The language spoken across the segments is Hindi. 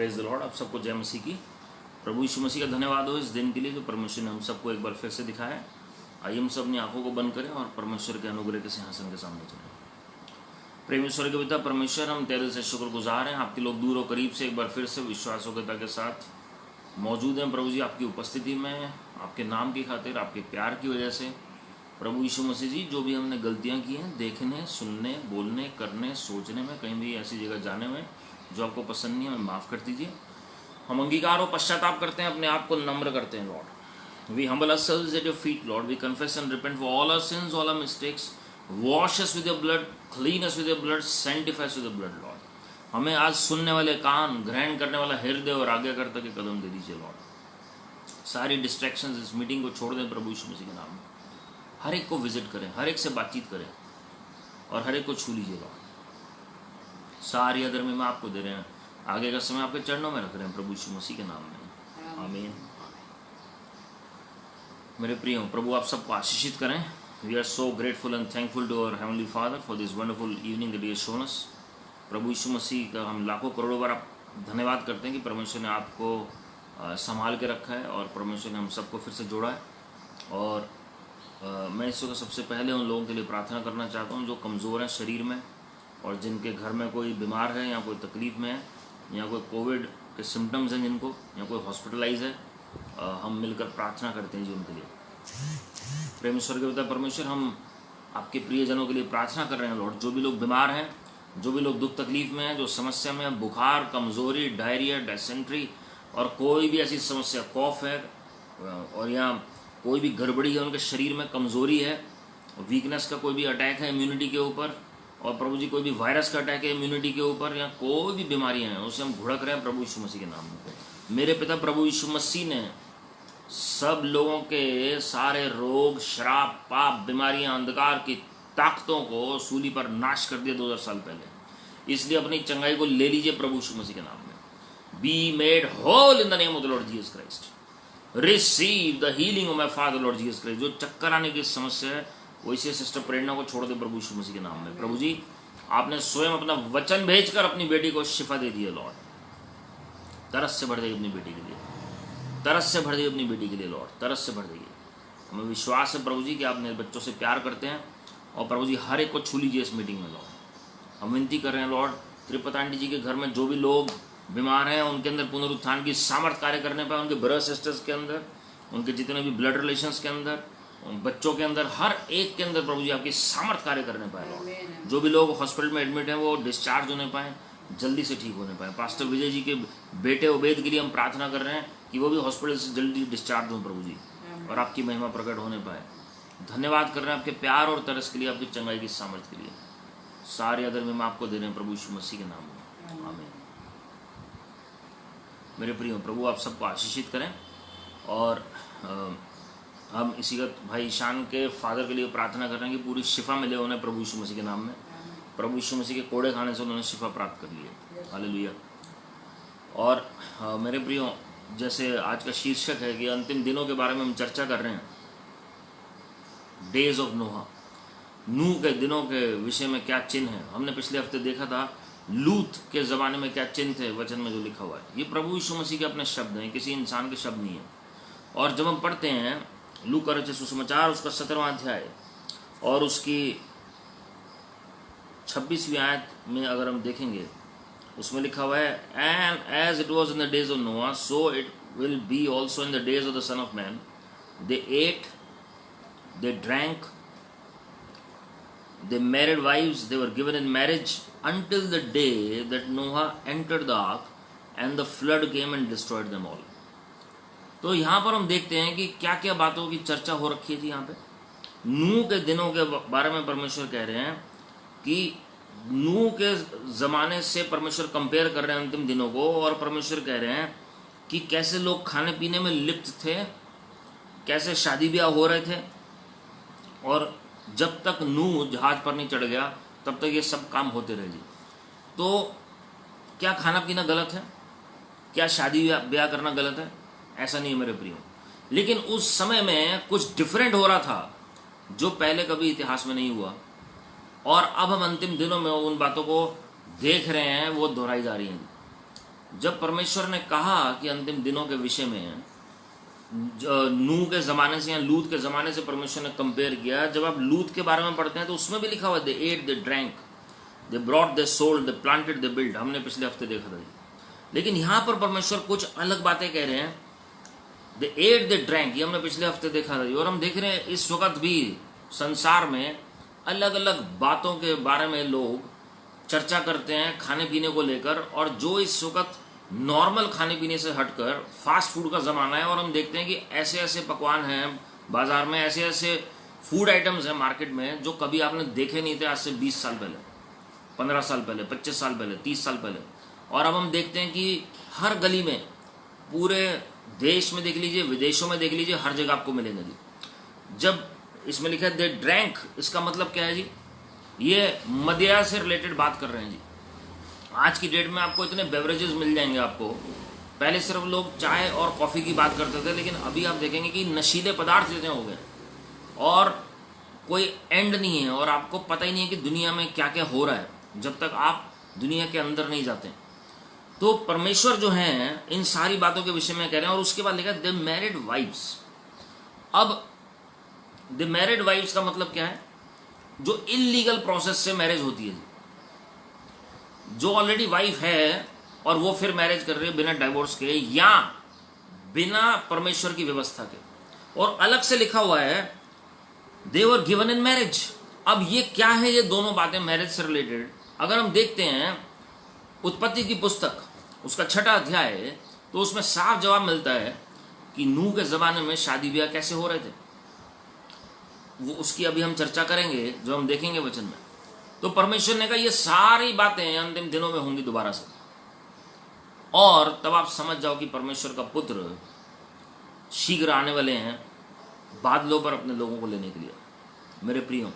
Praise the Lord. आप सबको जय मसीह की। प्रभु यीशु मसीह का धन्यवाद हो इस दिन के लिए जो परमेश्वर ने हम सबको एक बार फिर से दिखाया है। आइए हम सब अपनी आंखों को बंद करें और परमेश्वर के अनुग्रह के सिंहासन के सामने चलें। प्रेमेश्वर के पिता परमेश्वर, हम तेरे दिल से शुक्रगुजार हैं। आपके लोग दूर और करीब से एक बार फिर से विश्वासयोग्यता के साथ मौजूद हैं प्रभु जी, आपकी उपस्थिति में, आपके नाम की खातिर, आपके प्यार की वजह से। प्रभु यीशु मसीह जी, जो भी हमने गलतियां की हैं, देखने, सुनने, बोलने, करने, सोचने में, कहीं भी ऐसी जगह जाने में जो आपको पसंद नहीं है, हमें माफ़ कर दीजिए। हम अंगीकार और पश्चाताप करते हैं, अपने आप को नम्र करते हैं Lord. We humble ourselves at your feet, Lord. We confess and repent for all our sins, all our mistakes. Wash us with your blood, clean us with your blood, sanctify us with your blood, Lord. हमें आज सुनने वाले कान, ग्रहण करने वाला हृदय और आज्ञाकर्ता के कदम दे दीजिए लॉर्ड। सारी डिस्ट्रैक्शंस इस मीटिंग को छोड़ दें प्रभु यीशु मसीह के नाम में। हर एक को विजिट करें, हर एक से बातचीत करें और हर एक को छू लीजिए लॉर्ड। सारी अदर में आपको दे रहे हैं, आगे का समय आपके चरणों में रख रहे हैं प्रभु यीशु मसीह के नाम में, आमीन। मेरे प्रिय प्रभु आप सबको आशीषित करें। We are so grateful and thankful to our heavenly father for this wonderful evening that he has shown us. प्रभु यीशु मसीह का हम लाखों करोड़ों बार धन्यवाद करते हैं कि परमेश्वर ने आपको संभाल के रखा है और परमेश्वर ने हम सबको फिर से जोड़ा है। और मैं इस वक्त सबसे पहले उन लोगों के लिए प्रार्थना करना चाहता हूँ जो कमज़ोर हैं शरीर में और जिनके घर में कोई बीमार है या कोई तकलीफ़ में है या कोई कोविड के सिम्टम्स हैं जिनको, या कोई हॉस्पिटलाइज है। हम मिलकर प्रार्थना करते हैं जी उनके लिए। प्रेमेश्वर के पिता परमेश्वर, हम आपके प्रियजनों के लिए प्रार्थना कर रहे हैं लॉर्ड। जो भी लोग बीमार हैं, जो भी लोग दुख तकलीफ़ में हैं, जो समस्या में है, बुखार, कमज़ोरी, डायरिया, डायसेंट्री और कोई भी ऐसी समस्या, कॉफ है और या कोई भी गड़बड़ी है उनके शरीर में, कमज़ोरी है, वीकनेस का कोई भी अटैक है इम्यूनिटी के ऊपर, और प्रभु जी कोई भी वायरस का अटैक है इम्यूनिटी के ऊपर, या कोई भी बीमारियां हैं, उसे हम घुड़क रहे हैं प्रभु यीशु मसीह के नाम में। मेरे पिता प्रभु यीशु मसीह ने सब लोगों के सारे रोग, श्राप, पाप, बीमारियां, अंधकार की ताकतों को सूली पर नाश कर दिया 2000 साल पहले। इसलिए अपनी चंगाई को ले लीजिए प्रभु यीशु मसीह के नाम में। Be made whole in the name of the Lord Jesus Christ. Receive the healing of my father Lord Jesus Christ. जो चक्कर आने की समस्या है वो इसे सिस्टर प्रेरणा को छोड़ दे प्रभु यीशु मसीह के नाम में। प्रभु जी आपने स्वयं अपना वचन भेजकर अपनी बेटी को शिफा दे दी है लॉर्ड। तरस से भर देगी अपनी बेटी के लिए, तरस से भर देगी अपनी बेटी के लिए लॉर्ड, तरस से भर देगी। हमें विश्वास है प्रभु जी कि आप मेरे बच्चों से प्यार करते हैं और प्रभु जी हर एक को छू लीजिए इस मीटिंग में लॉर्ड। हम विनती कर रहे हैं लॉर्ड, त्रिपत आंटी जी के घर में जो भी लोग बीमार हैं उनके अंदर पुनरुत्थान की सामर्थ कार्य करने पाए, उनके ब्रदर सिस्टर्स के अंदर, उनके जितने भी ब्लड रिलेशंस के अंदर, उन बच्चों के अंदर, हर एक के अंदर प्रभु जी आपकी सामर्थ कार्य करने पाए लॉर्ड। जो भी लोग हॉस्पिटल में एडमिट हैं वो डिस्चार्ज होने पाए, जल्दी से ठीक होने पाए। पास्टर विजय जी के बेटे उबैद के लिए हम प्रार्थना कर रहे हैं कि वो भी हॉस्पिटल से जल्दी डिस्चार्ज हों प्रभु जी और आपकी महिमा प्रकट होने पाए। धन्यवाद कर रहे हैं आपके प्यार और तरस के लिए, आपकी चंगाई की सामर्थ के लिए। सारे अदर में आपको दे रहे हैं प्रभु यीशु मसीह के नाम में, आमीन। मेरे प्रिय प्रभु आप सबको आशीषित करें। और हम इसी का भाई ईशान के फादर के लिए प्रार्थना कर रहे हैं कि पूरी शिफा मिले उन्हें प्रभु यीशु मसीह के नाम में। प्रभु यीशु मसीह के कोड़े खाने से उन्होंने शिफा प्राप्त कर ली है, हालेलुया। और मेरे प्रियो, जैसे आज का शीर्षक है कि अंतिम दिनों के बारे में हम चर्चा कर रहे हैं, डेज ऑफ नोहा। नूह के दिनों के विषय में क्या चिन्ह है। हमने पिछले हफ्ते देखा था लूत के ज़माने में क्या चिन्ह थे, वचन में जो लिखा हुआ है। ये प्रभु यीशु मसीह के अपने शब्द हैं, किसी इंसान के शब्द नहीं है। और जब हम पढ़ते हैं लूका का रचित सुसमाचार उसका 17वां अध्याय और उसकी 26वीं आयत में अगर हम देखेंगे, उसमें लिखा हुआ है, and as it was in the days of Noah so it will be also in the days of the son of man. They ate, they drank, they married wives, they were given in marriage until the day that Noah entered the ark and the flood came and destroyed them all. तो यहाँ पर हम देखते हैं कि क्या क्या बातों की चर्चा हो रखी है जी। यहाँ पे नूह के दिनों के बारे में परमेश्वर कह रहे हैं कि नूह के ज़माने से परमेश्वर कंपेयर कर रहे हैं अंतिम दिनों को, और परमेश्वर कह रहे हैं कि कैसे लोग खाने पीने में लिप्त थे, कैसे शादी ब्याह हो रहे थे, और जब तक नूह जहाज पर नहीं चढ़ गया तब तक ये सब काम होते रहे जी। तो क्या खाना पीना गलत है? क्या शादी ब्याह करना गलत है? ऐसा नहीं है मेरे प्रियो। लेकिन उस समय में कुछ डिफरेंट हो रहा था जो पहले कभी इतिहास में नहीं हुआ, और अब हम अंतिम दिनों में उन बातों को देख रहे हैं, वो दोहराई जा रही हैं। जब परमेश्वर ने कहा कि अंतिम दिनों के विषय में, नूह के ज़माने से या लूत के ज़माने से परमेश्वर ने कंपेयर किया, जब आप लूत के बारे में पढ़ते हैं तो उसमें भी लिखा हुआ है they ate, they drank, they brought, they sold, they planted, they build. हमने पिछले हफ्ते देखा था। लेकिन यहाँ पर परमेश्वर कुछ अलग बातें कह रहे हैं। दे एट, दे ड्रैंक, ये हमने पिछले हफ्ते देखा था। और हम देख रहे हैं इस वक्त भी संसार में अलग अलग बातों के बारे में लोग चर्चा करते हैं खाने पीने को लेकर, और जो इस वक्त नॉर्मल खाने पीने से हटकर फास्ट फूड का ज़माना है। और हम देखते हैं कि ऐसे ऐसे पकवान हैं बाज़ार में, ऐसे ऐसे फूड आइटम्स हैं मार्केट में जो कभी आपने देखे नहीं थे आज से 20 साल पहले, 15 साल पहले, 25 साल पहले, 30 साल पहले। और अब हम देखते हैं कि हर गली में, पूरे देश में देख लीजिए, विदेशों में देख लीजिए, हर जगह आपको मिलेंगे जी। जब इसमें लिखा है दे ड्रैंक, इसका मतलब क्या है जी? ये मदिरा से रिलेटेड बात कर रहे हैं जी। आज की डेट में आपको इतने बेवरेजेस मिल जाएंगे आपको। पहले सिर्फ लोग चाय और कॉफ़ी की बात करते थे, लेकिन अभी आप देखेंगे कि नशीले पदार्थ इतने हो गए और कोई एंड नहीं है, और आपको पता ही नहीं है कि दुनिया में क्या क्या हो रहा है जब तक आप दुनिया के अंदर नहीं जाते। तो परमेश्वर जो है इन सारी बातों के विषय में कह रहे हैं। और उसके बाद लिखा द मैरिड वाइफ्स। अब द मैरिड वाइफ्स का मतलब क्या है? जो इलीगल प्रोसेस से मैरिज होती है, जो ऑलरेडी वाइफ है और वो फिर मैरिज कर रही है बिना डाइवोर्स के या बिना परमेश्वर की व्यवस्था के। और अलग से लिखा हुआ है they were given in marriage. अब ये क्या है? ये दोनों बातें मैरिज से रिलेटेड अगर हम देखते हैं उत्पत्ति की पुस्तक, उसका 6वां अध्याय, तो उसमें साफ जवाब मिलता है कि नूह के ज़माने में शादी ब्याह कैसे हो रहे थे। वो उसकी अभी हम चर्चा करेंगे जो हम देखेंगे वचन में। तो परमेश्वर ने कहा ये सारी बातें अंतिम दिनों में होंगी दोबारा से, और तब आप समझ जाओ कि परमेश्वर का पुत्र शीघ्र आने वाले हैं बादलों पर अपने लोगों को लेने के लिए। मेरे प्रियो,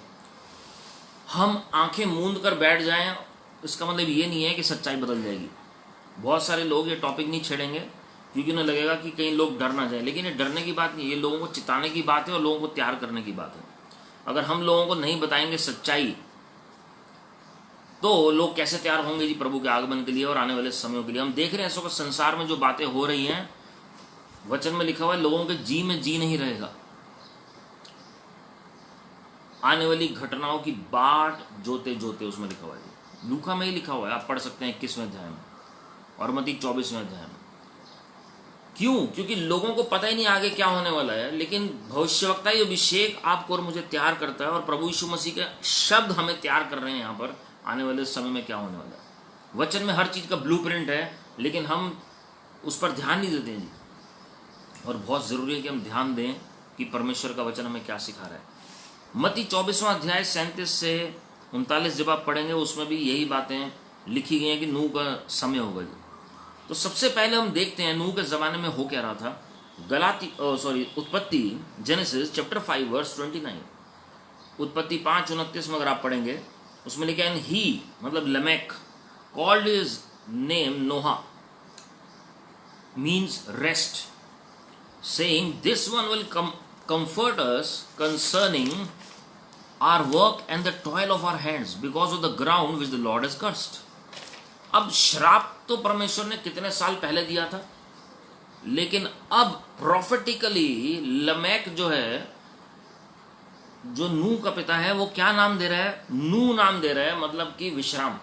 हम आंखें मूंद कर बैठ जाएं, इसका मतलब ये नहीं है कि सच्चाई बदल जाएगी। बहुत सारे लोग ये टॉपिक नहीं छेड़ेंगे क्योंकि उन्हें लगेगा कि कहीं लोग डर ना जाए, लेकिन ये डरने की बात नहीं, ये लोगों को चिताने की बात है और लोगों को तैयार करने की बात है। अगर हम लोगों को नहीं बताएंगे सच्चाई तो लोग कैसे तैयार होंगे जी प्रभु के आगमन के लिए और आने वाले समयों के लिए। हम देख रहे हैं इस वक्त संसार में जो बातें हो रही हैं, वचन में लिखा हुआ है लोगों के जी में जी नहीं रहेगा। आने वाली घटनाओं की बाट जोते जोते, उसमें लिखा हुआ है, लूका में ही लिखा हुआ है, आप पढ़ सकते हैं 21वें अध्याय में और मत्ती 24वें अध्याय में। क्यों? क्योंकि लोगों को पता ही नहीं आगे क्या होने वाला है, लेकिन भविष्यवक्ता ये अभिषेक आपको और मुझे तैयार करता है, और प्रभु यीशु मसीह के शब्द हमें तैयार कर रहे हैं यहाँ पर आने वाले समय में क्या होने वाला है। वचन में हर चीज़ का ब्लूप्रिंट है, लेकिन हम उस पर ध्यान नहीं देते हैं जी। और बहुत ज़रूरी है कि हम ध्यान दें कि परमेश्वर का वचन हमें क्या सिखा रहा है। मत्ती 24वां अध्याय 37 से 39 जब आप पढ़ेंगे उसमें भी यही बातें लिखी गई हैं कि नूह का समय होगा जी। तो सबसे पहले हम देखते हैं नूह के ज़माने में हो क्या रहा था। उत्पत्ति, जेनेसिस चैप्टर 5 वर्स 29। उत्पत्ति 5:29 में अगर आप पढ़ेंगे उसमें लिखा है ही, मतलब Lamech, called his name Noah, means rest, saying this one will comfort us concerning our work and the toil of our hands because of the ground which the Lord has cursed. अब श्राप तो परमेश्वर ने कितने साल पहले दिया था, लेकिन अब प्रोफेटिकली लमेक जो है, जो नूह का पिता है, वो क्या नाम दे रहा है? नूह नाम दे रहा है, मतलब कि विश्राम,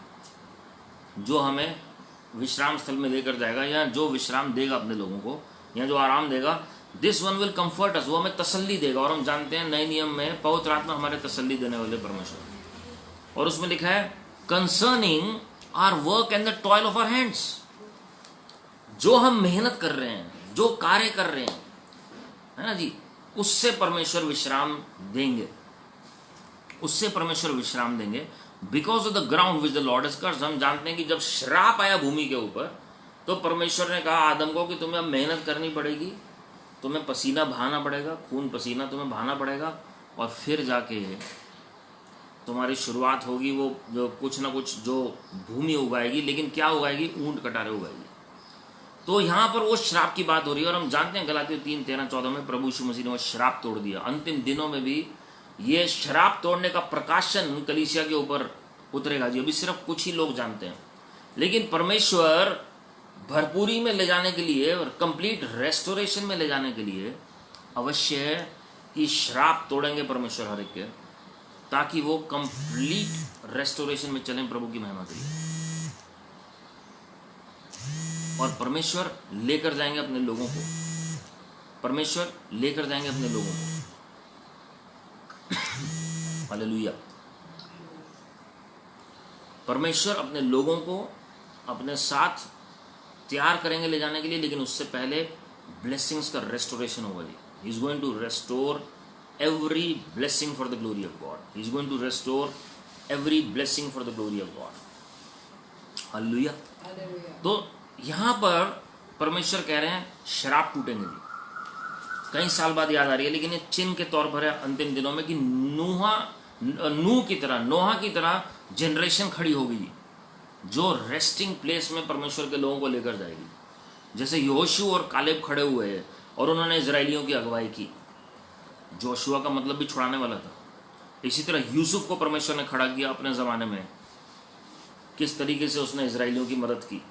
जो हमें विश्राम स्थल में लेकर जाएगा या जो विश्राम देगा अपने लोगों को या जो आराम देगा। दिस वन विल कंफर्ट अस, वो हमें तसल्ली देगा। और हम जानते हैं नए नियम में पवित्र आत्मा हमारे तसल्ली देने वाले परमेश्वर। और उसमें लिखा है concerning our work and the toil of our hands, जो हम मेहनत कर रहे हैं, जो कार्य कर रहे हैं, है ना जी, उससे परमेश्वर विश्राम देंगे, उससे परमेश्वर विश्राम देंगे। Because of the ground which the Lord has cursed. हम जानते हैं कि जब श्राप आया भूमि के ऊपर तो परमेश्वर ने कहा आदम को कि तुम्हें अब मेहनत करनी पड़ेगी, तुम्हें पसीना बहाना पड़ेगा, खून पसीना तुम्हें बहाना पड़ेगा, और फिर जाके तुम्हारी शुरुआत होगी वो जो कुछ ना कुछ जो भूमि उगाएगी। लेकिन क्या उगाएगी? ऊंट कटारे उगाएगी। तो यहाँ पर वो श्राप की बात हो रही है। और हम जानते हैं गलातियों 3:13-14 में प्रभु यीशु मसीह ने वो श्राप तोड़ दिया। अंतिम दिनों में भी ये श्राप तोड़ने का प्रकाशन कलीसिया के ऊपर उतरेगा जी। अभी सिर्फ कुछ ही लोग जानते हैं, लेकिन परमेश्वर भरपूरी में ले जाने के लिए और कंप्लीट रेस्टोरेशन में ले जाने के लिए अवश्य है कि श्राप तोड़ेंगे परमेश्वर हर एक के, ताकि वो कंप्लीट रेस्टोरेशन में चलें प्रभु की महिमा के लिए। और परमेश्वर लेकर जाएंगे अपने लोगों को, परमेश्वर लेकर जाएंगे अपने लोगों को। हालेलुया। परमेश्वर अपने लोगों को अपने साथ तैयार करेंगे ले जाने के लिए, लेकिन उससे पहले ब्लेसिंग्स का रेस्टोरेशन होगा जी। He is going to restore every blessing for the glory of God. He is going to restore every blessing for the glory of God. Hallelujah. तो यहाँ पर परमेश्वर कह रहे हैं शराब टूटेंगे जी। कई साल बाद याद आ रही है, लेकिन ये चिन्ह के तौर पर है अंतिम दिनों में कि नोहा की तरह जनरेशन खड़ी होगी जी, जो रेस्टिंग प्लेस में परमेश्वर के लोगों को लेकर जाएगी। जैसे यहोशू और कालेब खड़े हुए हैं और उन्होंने इजराइलियों की अगुवाई की। जोशुआ का मतलब भी छुड़ाने वाला था। इसी तरह यूसुफ को परमेश्वर ने खड़ा किया अपने ज़माने में। किस तरीके से उसने इजराइलियों की मदद की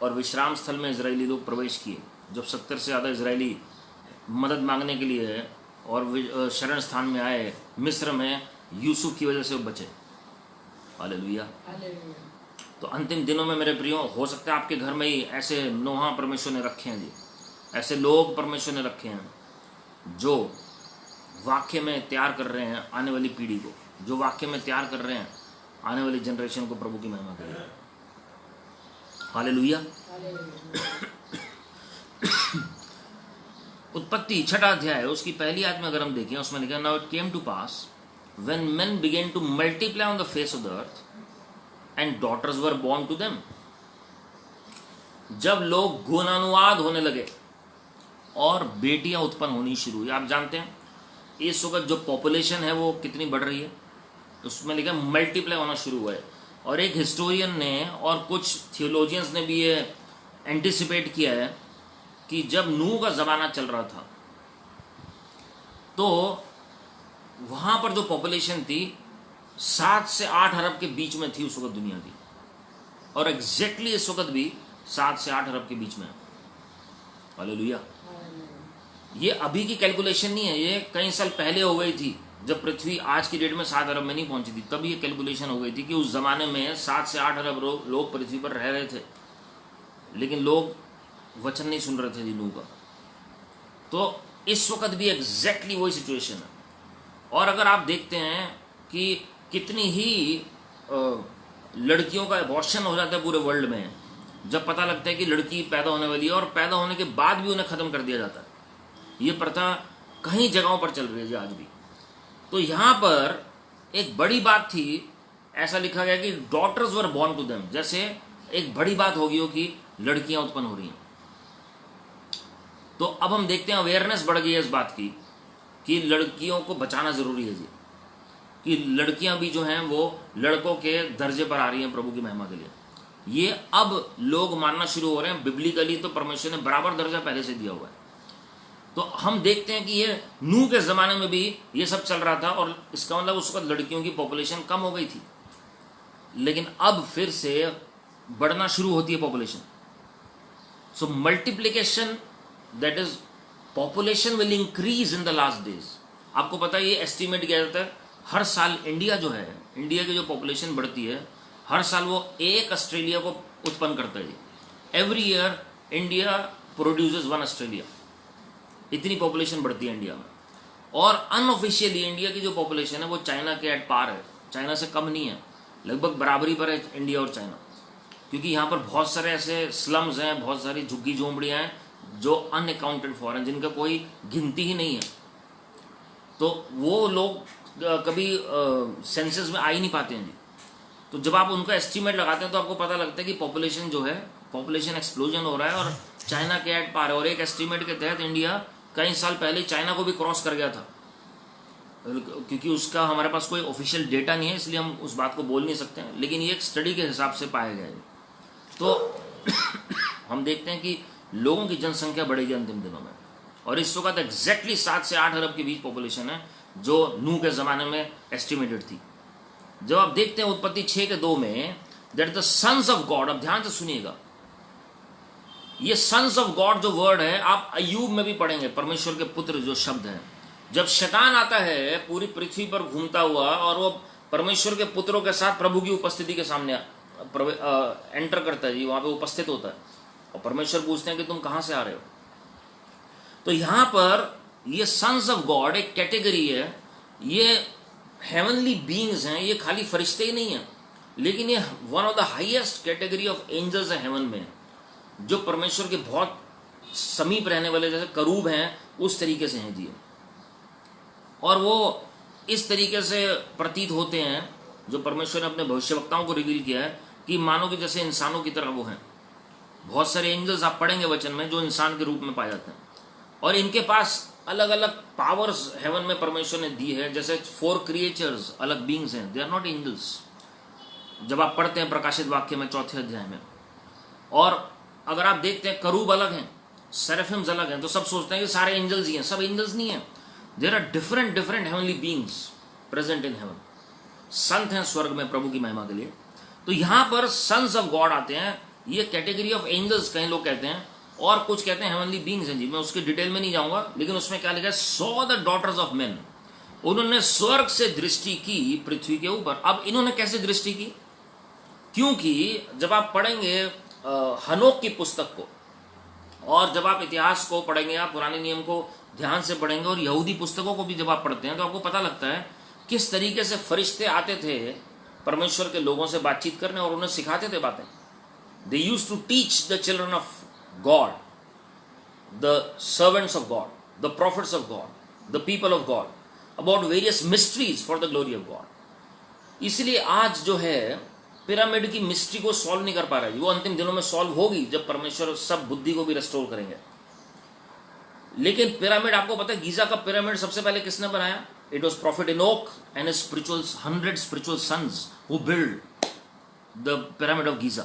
और विश्राम स्थल में इजरायली लोग प्रवेश किए। जब 70 से ज़्यादा इजरायली मदद मांगने के लिए और शरण स्थान में आए मिस्र में, यूसुफ की वजह से वो बचे। हालेलुया। तो अंतिम दिनों में मेरे प्रियो, हो सकता है आपके घर में ही ऐसे नोहा परमेश्वर ने रखे हैं जी, ऐसे लोग परमेश्वर ने रखे हैं जो वाक्य में तैयार कर रहे हैं आने वाली पीढ़ी को, जो वाक्य में तैयार कर रहे हैं आने वाली जनरेशन को प्रभु की महिमा के लिए। हालेलुया। उत्पत्ति 6 अध्याय उसकी पहली आयत में अगर हम देखें, उसमें लिखा, now it came to pass when men began to multiply on the face of the earth and daughters were born to them. जब लोग गुणानुवाद होने लगे और बेटियां उत्पन्न होनी शुरू हुई। आप जानते हैं इस वक्त जो पॉपुलेशन है वो कितनी बढ़ रही है, उसमें लिखा मल्टीप्लाई होना शुरू हुआ है। और एक हिस्टोरियन ने और कुछ थियोलॉजियंस ने भी ये एंटिसिपेट किया है कि जब नूह का ज़माना चल रहा था तो वहाँ पर जो पॉपुलेशन थी 7 से 8 अरब के बीच में थी उस वक्त दुनिया की, और एग्जैक्टली इस वक्त भी 7 से 8 अरब के बीच में है। हालेलुया। ये अभी की कैलकुलेशन नहीं है, ये कई साल पहले हो गई थी जब पृथ्वी आज की डेट में 7 अरब में नहीं पहुंची थी। तब ये कैलकुलेशन हो गई थी कि उस ज़माने में 7 से 8 अरब लोग पृथ्वी पर रह रहे थे, लेकिन लोग वचन नहीं सुन रहे थे जी नूह का। तो इस वक्त भी एग्जैक्टली वही सिचुएशन है। और अगर आप देखते हैं कि कितनी ही लड़कियों का अबॉर्शन हो जाता है पूरे वर्ल्ड में, जब पता लगता है कि लड़की पैदा होने वाली है और पैदा होने के बाद भी उन्हें ख़त्म कर दिया जाता है। ये प्रथा कई जगहों पर चल रही है आज भी। तो यहाँ पर एक बड़ी बात थी, ऐसा लिखा गया कि daughters were born to them, जैसे एक बड़ी बात होगी हो कि लड़कियां उत्पन्न हो रही हैं। तो अब हम देखते हैं अवेयरनेस बढ़ गई है इस बात की कि लड़कियों को बचाना ज़रूरी है जी, कि लड़कियां भी जो हैं वो लड़कों के दर्जे पर आ रही हैं प्रभु की महिमा के लिए। ये अब लोग मानना शुरू हो रहे हैं। बिब्लिकली तो परमेश्वर ने बराबर दर्जा पहले से दिया हुआ है। तो हम देखते हैं कि ये नूह के ज़माने में भी ये सब चल रहा था, और इसका मतलब उस वक्त लड़कियों की पॉपुलेशन कम हो गई थी, लेकिन अब फिर से बढ़ना शुरू होती है population. So multiplication, that is population will increase in the last days. आपको पता है ये एस्टिमेट किया जाता है हर साल इंडिया जो है, इंडिया की जो पॉपुलेशन बढ़ती है हर साल वो एक ऑस्ट्रेलिया को उत्पन्न करता है। Every year India produces 1 Australia. इतनी पॉपुलेशन बढ़ती है इंडिया में। और अनऑफिशियली इंडिया की जो पॉपुलेशन है वो चाइना के एट पार है, चाइना से कम नहीं है, लगभग बराबरी पर है इंडिया और चाइना। क्योंकि यहाँ पर बहुत सारे ऐसे स्लम्स हैं, बहुत सारी झुग्गी झोंपड़ियाँ हैं जो अनअकाउंटेड फॉर हैं, जिनका कोई गिनती ही नहीं है। तो वो लोग कभी सेंसस में आ ही नहीं पाते हैं जी। तो जब आप उनका एस्टीमेट लगाते हैं तो आपको पता लगता है कि पॉपुलेशन जो है, पॉपुलेशन एक्सप्लोजन हो रहा है और चाइना के एट पार है। और एक एस्टीमेट के तहत इंडिया कई साल पहले चाइना को भी क्रॉस कर गया था। क्योंकि उसका हमारे पास कोई ऑफिशियल डेटा नहीं है, इसलिए हम उस बात को बोल नहीं सकते हैं, लेकिन ये एक स्टडी के हिसाब से पाया गया है। तो हम देखते हैं कि लोगों की जनसंख्या बढ़ेगी अंतिम दिनों में, और इस वक्त एग्जैक्टली 7 से 8 अरब के बीच पॉपुलेशन है जो नूह के ज़माने में एस्टिमेटेड थी। जब आप देखते हैं उत्पत्ति 6 के 2 में, that the sons of God, अब ध्यान से सुनिएगा, ये सन्स ऑफ गॉड जो वर्ड है, आप अय्यूब में भी पढ़ेंगे, परमेश्वर के पुत्र जो शब्द है। जब शैतान आता है पूरी पृथ्वी पर घूमता हुआ और वो परमेश्वर के पुत्रों के साथ प्रभु की उपस्थिति के सामने एंटर करता है जी, वहां पे उपस्थित होता है और परमेश्वर पूछते हैं कि तुम कहां से आ रहे हो। तो यहां पर ये सन्स ऑफ गॉड एक कैटेगरी है, ये हेवनली बीइंग्स हैं, ये खाली फरिश्ते ही नहीं हैं, लेकिन ये one of the highest category of angels है हेवन में, जो परमेश्वर के बहुत समीप रहने वाले, जैसे करूब हैं उस तरीके से हैं जी। और वो इस तरीके से प्रतीत होते हैं, जो परमेश्वर ने अपने भविष्यवक्ताओं को रिवील किया है, कि मानो कि जैसे इंसानों की तरह वो हैं। बहुत सारे एंजल्स आप पढ़ेंगे वचन में जो इंसान के रूप में पाए जाते हैं, और इनके पास अलग अलग पावर्स हेवन में परमेश्वर ने दी है। जैसे 4 क्रिएचर्स अलग बीइंग्स हैं, दे आर नॉट एंजल्स, जब आप पढ़ते हैं प्रकाशित वाक्य में 4थे अध्याय में। और अगर आप देखते हैं करूब अलग हैं, सेराफिम्स अलग हैं, तो सब सोचते हैं कि सारे एंजल्स ही हैं, सब एंजल्स नहीं हैं। There are different heavenly beings present in heaven. संत हैं स्वर्ग में प्रभु की महिमा के लिए। तो यहां पर सन्स ऑफ गॉड आते हैं, ये कैटेगरी ऑफ एंजल्स कई लोग कहते हैं, और कुछ कहते हैं हेवनली बीइंग्स हैं जी। मैं उसके डिटेल में नहीं जाऊंगा, लेकिन उसमें क्या लिखा है, saw the daughters of men, उन्होंने स्वर्ग से दृष्टि की पृथ्वी के ऊपर। अब इन्होंने कैसे दृष्टि की? क्योंकि जब आप पढ़ेंगे हनोक की पुस्तक को, और जब आप इतिहास को पढ़ेंगे, आप पुराने नियम को ध्यान से पढ़ेंगे, और यहूदी पुस्तकों को भी जब आप पढ़ते हैं, तो आपको पता लगता है किस तरीके से फरिश्ते आते थे परमेश्वर के लोगों से बातचीत करने और उन्हें सिखाते थे बातें। They used to teach the children of God, the servants of God, the prophets of God, the people of God about various mysteries for the glory of God. इसलिए आज जो है पिरामिड की मिस्ट्री को सॉल्व नहीं कर पा रहा है, वो अंतिम दिनों में सॉल्व होगी जब परमेश्वर सब बुद्धि को भी रिस्टोर करेंगे। लेकिन पिरामिड, आपको पता है गीजा का पिरामिड सबसे पहले किसने बनाया? It was prophet Enoch and his 100 spiritual sons who build the pyramid of Giza.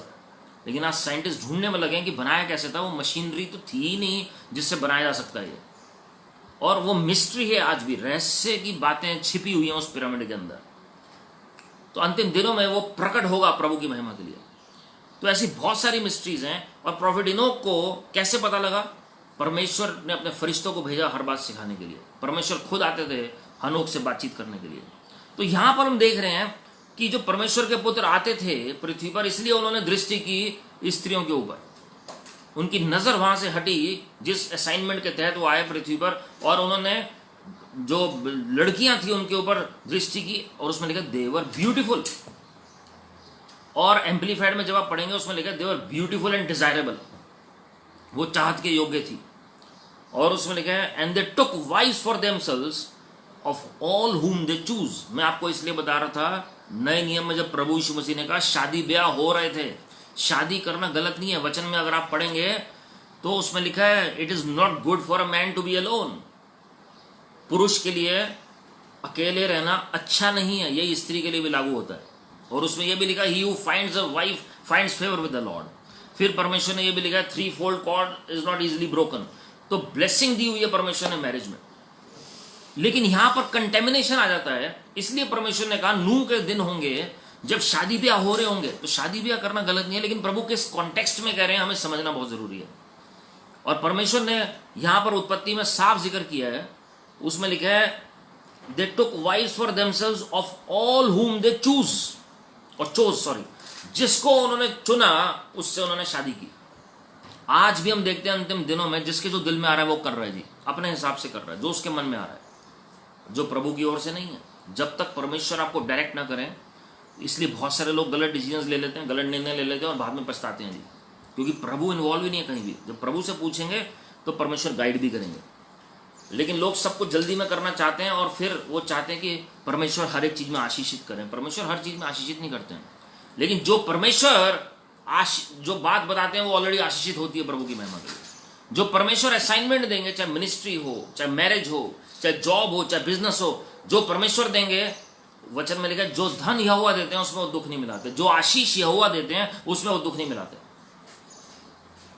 लेकिन आज साइंटिस्ट ढूंढने में लगे हैं कि बनाया कैसे था। वो मशीनरी तो थी ही नहीं जिससे बनाया जा सकता है, और वो मिस्ट्री है आज भी, रहस्य की बातें छिपी हुई हैं उस पिरामिड के अंदर। तो अंतिम दिनों में वो प्रकट होगा प्रभु की महिमा के लिए। तो ऐसी बहुत सारी मिस्ट्रीज हैं। और प्रॉफिट इनोक को कैसे पता लगा? परमेश्वर ने अपने फरिश्तों को भेजा हर बात सिखाने के लिए। परमेश्वर खुद आते थे हनोक से बातचीत करने के लिए। तो यहां पर हम देख रहे हैं कि जो परमेश्वर के पुत्र आते थे पृथ्वी पर, इसलिए उन्होंने दृष्टि की स्त्रियों के ऊपर। उनकी नजर वहां से हटी जिस असाइनमेंट के तहत वो आए पृथ्वी पर, और उन्होंने जो लड़कियां थी उनके ऊपर दृष्टि की, और उसमें लिखा दे वर ब्यूटीफुल। और एम्पलीफाइड में जब आप पढ़ेंगे उसमें लिखा they were beautiful and desirable, वो चाहत के योग्य थी। और उसमें लिखा है and they took wives for themselves of all whom they choose. मैं आपको इसलिए बता रहा था, नए नियम में जब प्रभु यीशु मसीह ने कहा शादी ब्याह हो रहे थे, शादी करना गलत नहीं है। वचन में अगर आप पढ़ेंगे तो उसमें लिखा है it is not good for a man to be alone. पुरुष के लिए अकेले रहना अच्छा नहीं है, यही स्त्री के लिए भी लागू होता है। और उसमें यह भी लिखा he who finds a wife finds favour with the Lord. फिर परमेश्वर ने यह भी लिखा है 3-fold cord is not easily broken. तो ब्लेसिंग दी हुई है परमेश्वर ने मैरिज में। लेकिन यहां पर कंटेमिनेशन आ जाता है, इसलिए परमेश्वर ने कहा नूह के दिन होंगे जब शादी ब्याह हो रहे होंगे। तो शादी ब्याह करना गलत नहीं है, लेकिन प्रभु किस कॉन्टेक्स्ट में कह रहे हैं हमें समझना बहुत जरूरी है। और परमेश्वर ने यहां पर उत्पत्ति में साफ जिक्र किया है, उसमें लिखा है they took wives for themselves of all whom they chose, और चोज सॉरी, जिसको उन्होंने चुना उससे उन्होंने शादी की। आज भी हम देखते हैं अंतिम दिनों में जिसके जो दिल में आ रहा है वो कर रहा है जी, अपने हिसाब से कर रहा है, जो उसके मन में आ रहा है, जो प्रभु की ओर से नहीं है। जब तक परमेश्वर आपको डायरेक्ट ना करें, इसलिए बहुत सारे लोग गलत डिसीजंस ले लेते हैं, गलत निर्णय ले लेते हैं और बाद में पछताते हैं जी, क्योंकि प्रभु इन्वॉल्व ही नहीं है कहीं भी। जब प्रभु से पूछेंगे तो परमेश्वर गाइड भी करेंगे। लेकिन लोग सब कुछ जल्दी में करना चाहते हैं, और फिर वो चाहते हैं कि परमेश्वर हर एक चीज में आशीषित करें। परमेश्वर हर चीज में आशीषित नहीं करते हैं, लेकिन जो परमेश्वर जो बात बताते हैं वो ऑलरेडी आशीषित होती है प्रभु की महिमा के लिए। जो परमेश्वर असाइनमेंट देंगे, चाहे मिनिस्ट्री हो, चाहे मैरिज हो, चाहे जॉब हो, चाहे बिजनेस हो, जो परमेश्वर देंगे, वचन में लिखा है जो धन यहोवा देते हैं उसमें वो दुख नहीं मिलाते, जो आशीष यहोवा देते हैं उसमें वो दुख नहीं मिलाते।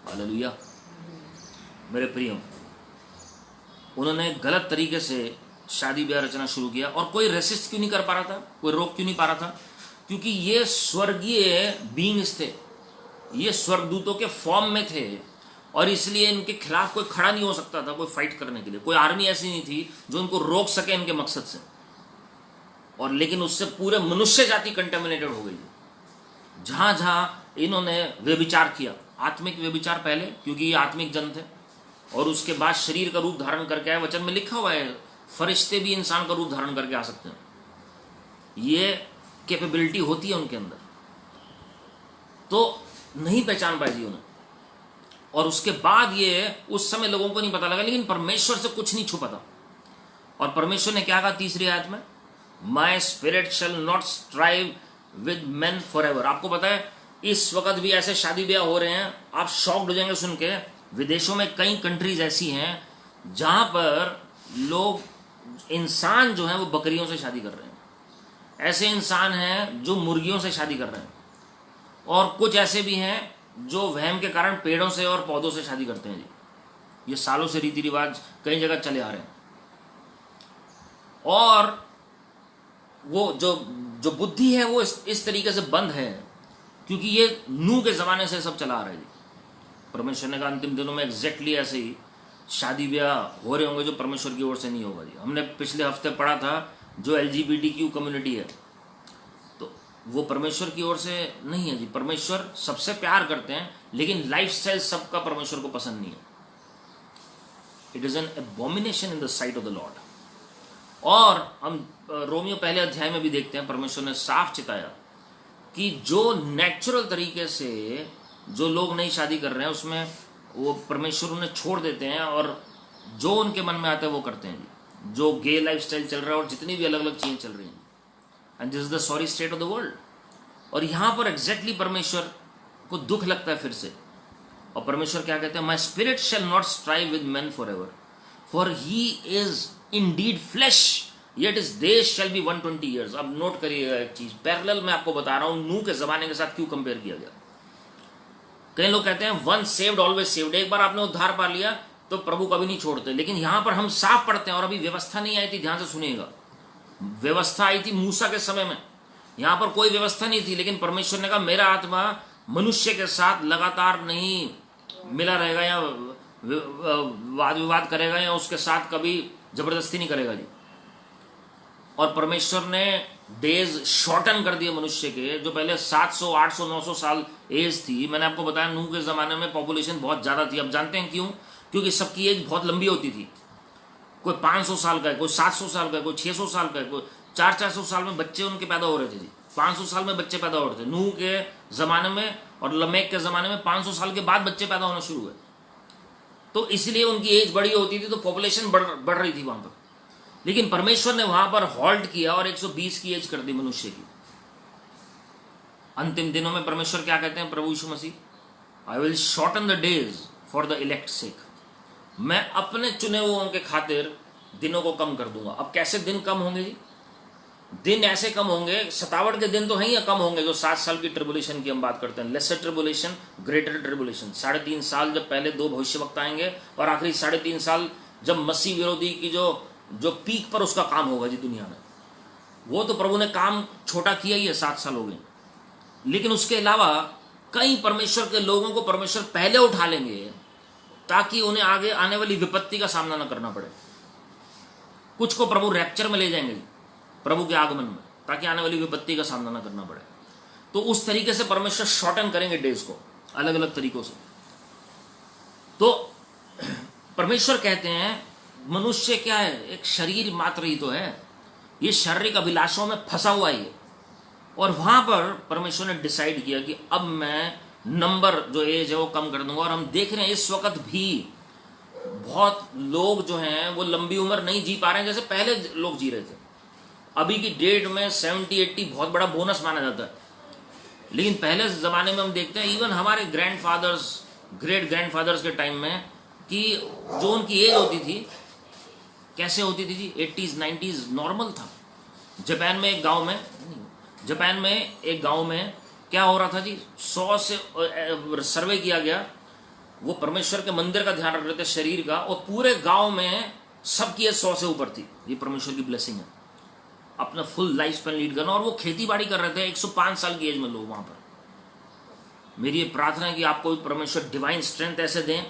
हालेलुया। मेरे प्रियो, उन्होंने गलत तरीके से शादी ब्याह रचना शुरू किया, और कोई रेसिस्ट क्यों नहीं कर पा रहा था, कोई रोक क्यों नहीं पा रहा था? क्योंकि ये स्वर्गीय बीइंग्स थे, ये स्वर्गदूतों के फॉर्म में थे, और इसलिए इनके खिलाफ कोई खड़ा नहीं हो सकता था कोई फाइट करने के लिए, कोई आर्मी ऐसी नहीं थी जो इनको रोक सके इनके मकसद से। और लेकिन उससे पूरे मनुष्य जाति कंटेमिनेटेड हो गई। जहां जहां इन्होंने व्यभिचार किया, आत्मिक व्यभिचार पहले, क्योंकि ये आत्मिक जन थे, और उसके बाद शरीर का रूप धारण करके आए। वचन में लिखा हुआ है फरिश्ते भी इंसान का रूप धारण करके आ सकते हैं, ये कैपेबिलिटी होती है उनके अंदर। तो नहीं पहचान पाई थी उन्हें। और उसके बाद ये उस समय लोगों को नहीं पता लगा, लेकिन परमेश्वर से कुछ नहीं छुपा था। और परमेश्वर ने क्या कहा तीसरी आयत में, my spirit shall not strive with man for ever. आपको पता है इस वक्त भी ऐसे शादी ब्याह हो रहे हैं, आप शॉक्ड हो जाएंगे सुन के। विदेशों में कई कंट्रीज ऐसी हैं जहां पर लोग, इंसान जो है वो बकरियों से शादी कर रहे हैं, ऐसे इंसान हैं जो मुर्गियों से शादी कर रहे हैं, और कुछ ऐसे भी हैं जो वहम के कारण पेड़ों से और पौधों से शादी करते हैं जी। ये सालों से रीति रिवाज कई जगह चले आ रहे हैं। और वो जो बुद्धि है वो इस तरीके से बंद है, क्योंकि ये नूह के ज़माने से सब चला आ रहा है जी। परमेश्वर ने कहा अंतिम दिनों में एग्जैक्टली ऐसे ही शादी ब्याह हो रहे होंगे जो परमेश्वर की ओर से नहीं होगा जी। हमने पिछले हफ्ते पढ़ा था जो LGBTQ कम्युनिटी है, तो वो परमेश्वर की ओर से नहीं है जी। परमेश्वर सबसे प्यार करते हैं, लेकिन लाइफस्टाइल सबका परमेश्वर को पसंद नहीं है। It is an abomination in the sight of the Lord. और हम रोमियो पहले अध्याय में भी देखते हैं, परमेश्वर ने साफ चिताया कि जो नेचुरल तरीके से जो लोग नई शादी कर रहे हैं उसमें वो परमेश्वर उन्हें छोड़ देते हैं, और जो उनके मन में आता है वो करते हैं जी। जो गे लाइफ स्टाइल चल रहा है और जितनी भी अलग अलग चीज़ें चल रही हैं, and this is the sorry state of the world. और यहाँ पर एग्जैक्टली परमेश्वर को दुख लगता है फिर से। और परमेश्वर क्या कहते हैं, my spirit shall not strive with man for ever, for he is Indeed flash yet is days shall be 120 years. अब नोट करिएगा एक चीज, पैरेलल मैं आपको बता रहा हूं नूह के जमाने के साथ क्यों कंपेयर किया गया। कई लोग कहते हैं वन सेव्ड ऑलवेज सेव्ड, एक बार आपने उद्धार पा लिया तो प्रभु कभी नहीं छोड़ते। लेकिन यहां पर हम साफ पढ़ते हैं, और अभी व्यवस्था नहीं आई थी, ध्यान से सुनिएगा। व्यवस्था आई थी मूसा के समय में, यहां पर कोई व्यवस्था नहीं थी। लेकिन परमेश्वर ने कहा मेरा आत्मा मनुष्य के साथ लगातार नहीं मिला रहेगा, या वाद विवाद करेगा, या उसके साथ कभी जबरदस्ती नहीं करेगा जी। और परमेश्वर ने डेज शॉर्टन कर दिए मनुष्य के, जो पहले 700, 800, 900 साल एज थी। मैंने आपको बताया नूह के ज़माने में पॉपुलेशन बहुत ज़्यादा थी। अब जानते हैं क्यों? क्योंकि सबकी एज बहुत लंबी होती थी। कोई 500 साल का है, कोई 700 साल का है, कोई 600 साल का है, कोई 400 साल में बच्चे उनके पैदा हो रहे थे जी। 500 साल में बच्चे पैदा हो रहे थे नूह के ज़माने में, और लमेक के ज़माने में 500 साल के बाद बच्चे पैदा होना शुरू हुए। तो इसलिए उनकी एज बड़ी होती थी, तो पॉपुलेशन बढ़ रही थी वहां पर। लेकिन परमेश्वर ने वहां पर हॉल्ट किया और 120 की एज कर दी मनुष्य की। अंतिम दिनों में परमेश्वर क्या कहते हैं, प्रभु यीशु मसीह, I will shorten the days for the elect sake. मैं अपने चुने हुओं के खातिर दिनों को कम कर दूंगा। अब कैसे दिन कम होंगे जी? दिन ऐसे कम होंगे, सतावट के दिन तो हैं ही कम होंगे। जो 7 साल की ट्रिबुलेशन की हम बात करते हैं, लेसर ट्रिबुलेशन, ग्रेटर ट्रिबुलेशन, 3.5 साल जब पहले 2 भविष्यवक्ता आएंगे, और आखिरी 3.5 साल जब मसीह विरोधी की जो पीक पर उसका काम होगा जी दुनिया में। वो तो प्रभु ने काम छोटा किया ही है, 7 साल हो गए। लेकिन उसके अलावा कई परमेश्वर के लोगों को परमेश्वर पहले उठा लेंगे, ताकि उन्हें आगे आने वाली विपत्ति का सामना न करना पड़े। कुछ को प्रभु रैप्चर में ले जाएंगे प्रभु के आगमन में, ताकि आने वाली विपत्ति का सामना न करना पड़े। तो उस तरीके से परमेश्वर शॉर्टन करेंगे डेज को, अलग अलग तरीकों से। तो परमेश्वर कहते हैं मनुष्य क्या है, एक शरीर मात्र ही तो है, ये शारीरिक अभिलाषों में फंसा हुआ ही है। और वहां पर परमेश्वर ने डिसाइड किया कि अब मैं नंबर जो एज है वो कम कर दूंगा। और हम देख रहे हैं इस वक्त भी बहुत लोग जो हैं वो लंबी उम्र नहीं जी पा रहे हैं जैसे पहले लोग जी रहे थे। अभी की डेट में 70-80 बहुत बड़ा बोनस माना जाता है। लेकिन पहले ज़माने में हम देखते हैं, इवन हमारे ग्रैंडफादर्स, ग्रेट ग्रैंडफादर्स के टाइम में, कि जो उनकी एज होती थी कैसे होती थी जी, 80s 90s नॉर्मल था। जापान में एक गांव में क्या हो रहा था जी, 100 से सर्वे किया गया, वो परमेश्वर के मंदिर का ध्यान रख रहे थे, शरीर का, और पूरे गांव में सबकी एज 100 से ऊपर थी। ये परमेश्वर की ब्लेसिंग है, अपना फुल लाइफ स्पैन लीड करना। और वो खेती बाड़ी कर रहे थे 105 साल की एज में लोग वहां पर। मेरी ये प्रार्थना है कि आपको भी परमेश्वर डिवाइन स्ट्रेंथ ऐसे दें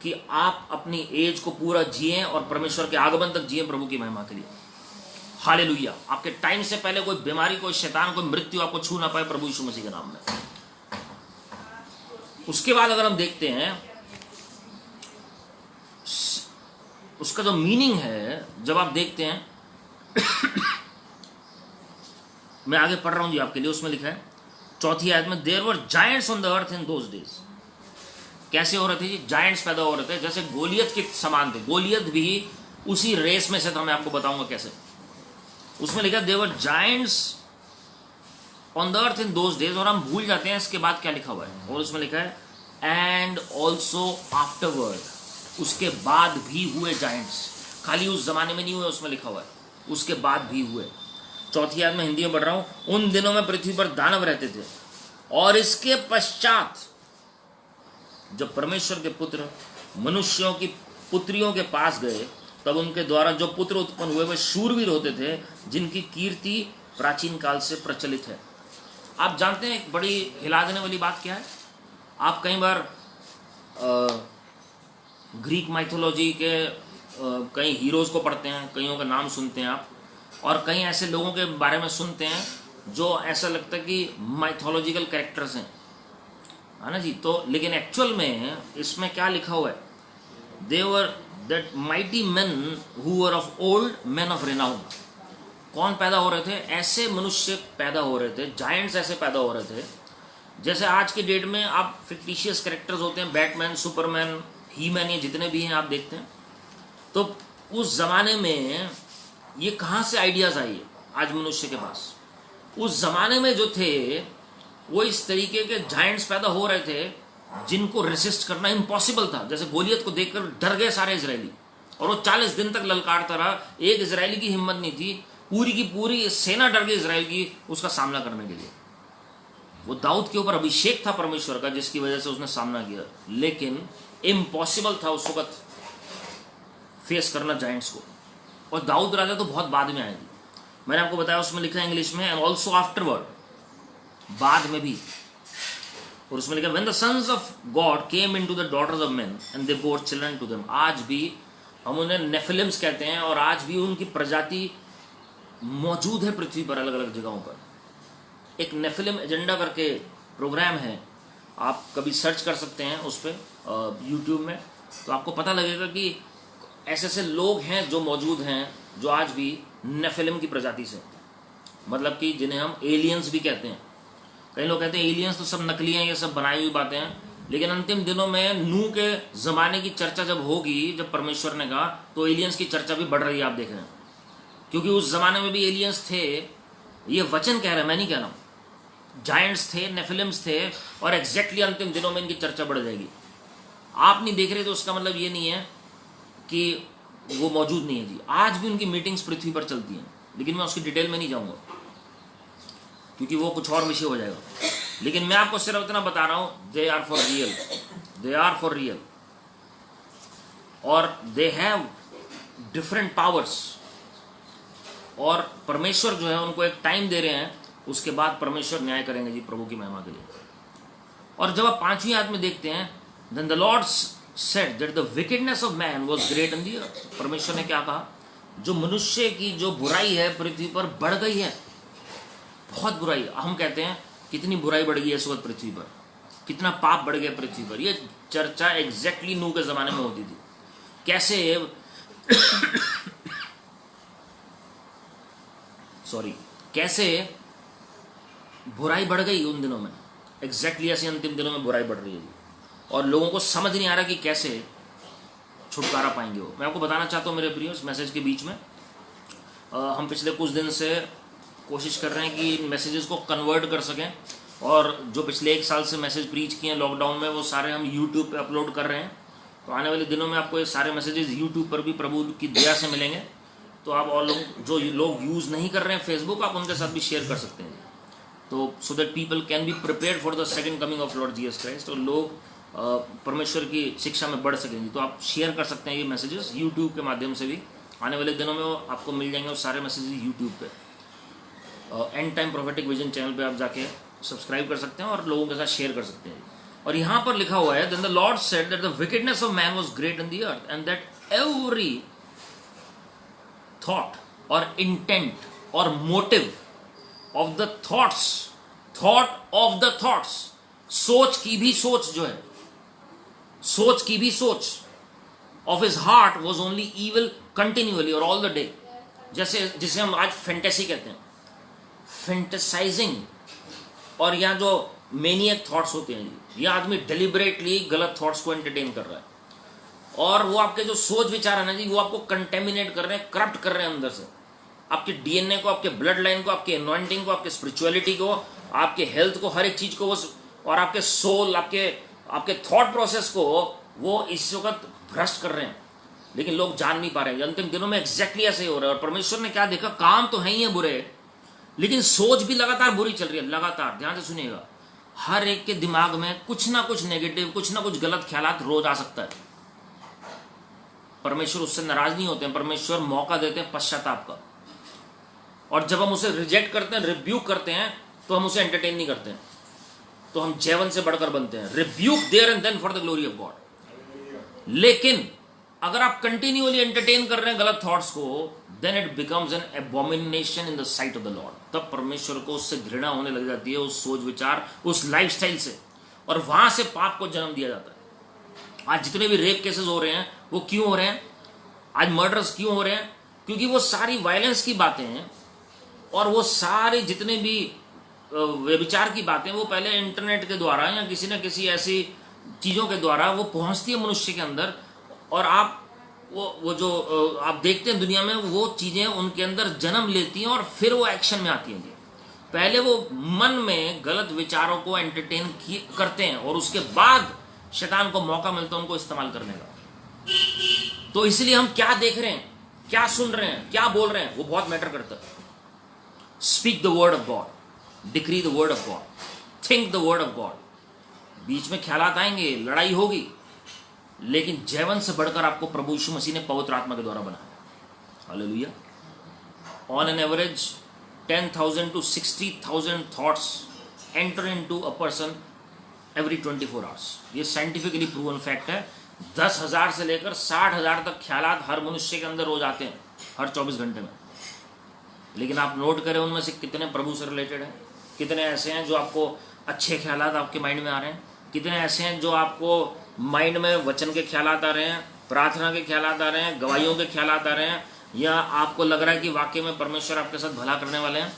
कि आप अपनी एज को पूरा जिए और परमेश्वर के आगमन तक जिए प्रभु की महिमा के लिए। हालेलुया। आपके टाइम से पहले कोई बीमारी, कोई शैतान, कोई मृत्यु आपको छू ना पाए प्रभु यीशु मसीह के नाम में। उसके बाद अगर हम देखते हैं उसका जो मीनिंग है, जब आप देखते हैं मैं आगे पढ़ रहा हूं जी आपके लिए, उसमें लिखा है 4th आयत में, there were giants on the earth in those days. कैसे हो रहे थे जी? जायंट्स पैदा हो रहे थे, जैसे गोलियत के समान थे। गोलियत भी उसी रेस में से था, मैं आपको बताऊंगा कैसे। उसमें लिखा there were giants on the earth in those days, और हम भूल जाते हैं इसके बाद क्या लिखा हुआ है। और उसमें लिखा है एंड ऑल्सो आफ्टरवर्ड, उसके बाद भी हुए जायंट्स। खाली उस जमाने में नहीं हुए, उसमें लिखा हुआ है उसके बाद भी हुए। 4th आयत में हिंदी में पढ़ रहा हूं, उन दिनों में पृथ्वी पर दानव रहते थे, और इसके पश्चात जब परमेश्वर के पुत्र मनुष्यों की पुत्रियों के पास गए, तब उनके द्वारा जो पुत्र उत्पन्न हुए वे शूरवीर होते थे, जिनकी कीर्ति प्राचीन काल से प्रचलित है। आप जानते हैं एक बड़ी हिला देने वाली बात क्या है? आप कई बार ग्रीक माइथोलॉजी के कई हीरोज़ को पढ़ते हैं, कईयों का नाम सुनते हैं आप, और कई ऐसे लोगों के बारे में सुनते हैं जो ऐसा लगता है कि माइथोलॉजिकल कैरेक्टर्स हैं, है ना जी। तो लेकिन एक्चुअल में इसमें क्या लिखा हुआ है? They were that mighty men who were of old men of renown. कौन पैदा हो रहे थे? ऐसे मनुष्य पैदा हो रहे थे, जायंट्स ऐसे पैदा हो रहे थे, जैसे आज के डेट में आप फिक्टिशियस कैरेक्टर्स होते हैं, बैटमैन, सुपरमैन, ही मैन, ये जितने भी हैं आप देखते हैं। तो उस जमाने में ये कहाँ से आइडियाज आई है आज मनुष्य के पास? उस जमाने में जो थे वो इस तरीके के जायंट्स पैदा हो रहे थे जिनको रेसिस्ट करना इम्पॉसिबल था। जैसे गोलियत को देखकर डर गए सारे इजरायली, और वो 40 दिन तक ललकारता रहा, एक इजरायली की हिम्मत नहीं थी, पूरी की पूरी सेना डर गई इजराइल की उसका सामना करने के लिए। वो दाऊद के ऊपर अभिषेक था परमेश्वर का, जिसकी वजह से उसने सामना किया, लेकिन इम्पॉसिबल था उस वक्त फेस करना जायंट्स को। और दाऊद राजा तो बहुत बाद में आए थे, मैंने आपको बताया उसमें लिखा है इंग्लिश में, एंड ऑल्सो आफ्टरवर्ड, बाद में भी। और उसमें लिखा when the sons of God came into the daughters of men and they bore children to them. आज भी हम उन्हें नेफिलिम्स कहते हैं, और आज भी उनकी प्रजाति मौजूद है पृथ्वी पर अलग अलग जगहों पर। एक नेफिलिम एजेंडा करके प्रोग्राम है, आप कभी सर्च कर सकते हैं उस पर यूट्यूब में, तो आपको पता लगेगा कि ऐसे ऐसे लोग हैं जो मौजूद हैं जो आज भी नेफिलिम की प्रजाति से, मतलब कि जिन्हें हम एलियंस भी कहते हैं। कई लोग कहते हैं एलियंस तो सब नकली हैं, ये सब बनाई हुई बातें हैं, लेकिन अंतिम दिनों में नूह के ज़माने की चर्चा जब होगी, जब परमेश्वर ने कहा, तो एलियंस की चर्चा भी बढ़ रही है, आप देख रहे हैं, क्योंकि उस ज़माने में भी एलियंस थे। ये वचन कह रहे हैं, मैं नहीं कह रहा हूँ। जायंट्स थे, नेफिलिम्स थे, और एग्जैक्टली अंतिम दिनों में इनकी चर्चा बढ़ जाएगी। आप नहीं देख रहे तो उसका मतलब ये नहीं है कि वो मौजूद नहीं है जी। आज भी उनकी मीटिंग्स पृथ्वी पर चलती हैं, लेकिन मैं उसकी डिटेल में नहीं जाऊँगा क्योंकि वो कुछ और विषय हो जाएगा। लेकिन मैं आपको सिर्फ इतना बता रहा हूँ, they are for real, they are for real, और दे हैव डिफरेंट पावर्स। और परमेश्वर जो है उनको एक टाइम दे रहे हैं, उसके बाद परमेश्वर न्याय करेंगे जी प्रभु की महिमा के लिए। और जब आप 5वीं आयत में देखते हैं, then the Lord said that the wickedness of man was great in the earth. परमेश्वर ने क्या कहा? जो मनुष्य की जो बुराई है पृथ्वी पर बढ़ गई है, बहुत बुराई। हम कहते हैं कितनी बुराई बढ़ गई है इस वक्त पृथ्वी पर, कितना पाप बढ़ गया पृथ्वी पर। ये चर्चा एग्जैक्टली नूह के ज़माने में होती थी। कैसे कैसे बुराई बढ़ गई उन दिनों में, एग्जैक्टली ऐसे अंतिम दिनों में बुराई बढ़ रही है, और लोगों को समझ नहीं आ रहा कि कैसे छुटकारा पाएंगे वो। मैं आपको बताना चाहता हूँ मेरे प्रिय, इस मैसेज के बीच में हम पिछले कुछ दिन से कोशिश कर रहे हैं कि इन मैसेजेस को कन्वर्ट कर सकें, और जो पिछले 1 साल से मैसेज प्रीच किए हैं लॉकडाउन में, वो सारे हम यूट्यूब पे अपलोड कर रहे हैं। तो आने वाले दिनों में आपको ये सारे मैसेजेस यूट्यूब पर भी प्रभु की दया से मिलेंगे। तो आप और लोग जो लोग यूज़ नहीं कर रहे हैं फेसबुक, आप उनके साथ भी शेयर कर सकते हैं, तो so that people can be prepared for the second coming of Lord Jesus Christ, और लोग परमेश्वर की शिक्षा में बढ़ सकेंगे। तो आप शेयर कर सकते हैं ये मैसेजेस यूट्यूब के माध्यम से भी। आने वाले दिनों में वो आपको मिल जाएंगे वो सारे मैसेजेस यूट्यूब पे। And time prophetic vision channel पे आप जाके सब्सक्राइब कर सकते हैं और लोगों के साथ शेयर कर सकते हैं। और यहां पर लिखा हुआ है, then the Lord said that the wickedness of man was great in the earth and that every thought or intent or motive of the thoughts, thought of the thoughts, सोच की भी सोच जो है, सोच की भी सोच of his heart was only evil continually और ऑल द डे। जैसे जिसे हम आज फैंटेसी कहते हैं, फैंटेसाइजिंग, और यहाँ जो मेनियक थॉट्स होते हैं, ये आदमी डिलिबरेटली गलत थॉट्स को एंटरटेन कर रहा है, और वो आपके जो सोच विचार है ना जी, वो आपको कंटेमिनेट कर रहे हैं, करप्ट कर रहे हैं अंदर से, आपके डीएनए को, आपके ब्लड लाइन को, आपके एनवायरमेंट को, आपके स्पिरिचुअलिटी को, आपके हेल्थ को, हर एक चीज को, और आपके सोल, आपके थॉट प्रोसेस को वो इस वक्त भ्रष्ट कर रहे हैं। लेकिन लोग जान नहीं पा रहे हैं। अंतिम दिनों में एग्जैक्टली ऐसे ही हो रहा है। और परमेश्वर ने क्या देखा, काम तो है ही है बुरे, लेकिन सोच भी लगातार बुरी चल रही है। लगातार ध्यान से सुनिएगा, हर एक के दिमाग में कुछ ना कुछ नेगेटिव, कुछ ना कुछ गलत ख्यालात रोज आ सकता है। परमेश्वर उससे नाराज नहीं होते हैं, परमेश्वर मौका देते हैं पश्चाताप का। और जब हम उसे रिजेक्ट करते हैं, रिब्यूक करते हैं, तो हम उसे एंटरटेन नहीं करते हैं, तो हम जैवन से बढ़कर बनते हैं। Rebuke there and then for the glory of God. लेकिन अगर आप कंटिन्यूअली एंटरटेन कर रहे हैं गलत थॉट्स को, then it becomes an abomination in the sight of the Lord. तब परमेश्वर को उससे घृणा होने लग जाती है, उस सोच विचार, उस लाइफस्टाइल से, और वहां से पाप को जन्म दिया जाता है। आज जितने भी रेप केसेस हो रहे हैं, वो क्यों हो रहे हैं? आज मर्डर्स क्यों हो रहे हैं? क्योंकि वो सारी वायलेंस की बातें हैं, और वो सारे जितने भी व्यभिचार की बातें, वो पहले इंटरनेट के द्वारा या किसी न किसी ऐसी चीज़ों के द्वारा वो पहुंचती है मनुष्य के अंदर, और आप वो जो आप देखते हैं दुनिया में, वो चीज़ें उनके अंदर जन्म लेती हैं और फिर वो एक्शन में आती हैं जी। पहले वो मन में गलत विचारों को एंटरटेन करते हैं, और उसके बाद शैतान को मौका मिलता है उनको इस्तेमाल करने का। तो इसलिए हम क्या देख रहे हैं, क्या सुन रहे हैं, क्या बोल रहे हैं, वो बहुत मैटर करता है। Speak the word of God, decree the word of God, think the word of God. बीच में ख्यालात आएंगे, लड़ाई होगी, लेकिन जीवन से बढ़कर आपको प्रभु यीशु मसीह ने पवित्र आत्मा के द्वारा बनाया। Hallelujah. On an average 10,000 to 60,000 thoughts enter into a person every 24 hours. ये साइंटिफिकली प्रूवन फैक्ट है। 10,000 से लेकर 60,000 तक ख्यालात हर मनुष्य के अंदर रोज आते हैं, हर 24 घंटे में। लेकिन आप नोट करें, उनमें से कितने प्रभु से रिलेटेड हैं, कितने ऐसे हैं जो आपको अच्छे ख्यालात आपके माइंड में आ रहे हैं, कितने ऐसे हैं जो आपको माइंड में वचन के ख्यालात आ रहे हैं, प्रार्थना के ख्यालात आ रहे हैं, गवाहियों के ख्यालात आ रहे हैं, या आपको लग रहा है कि वाकई में परमेश्वर आपके साथ भला करने वाले हैं।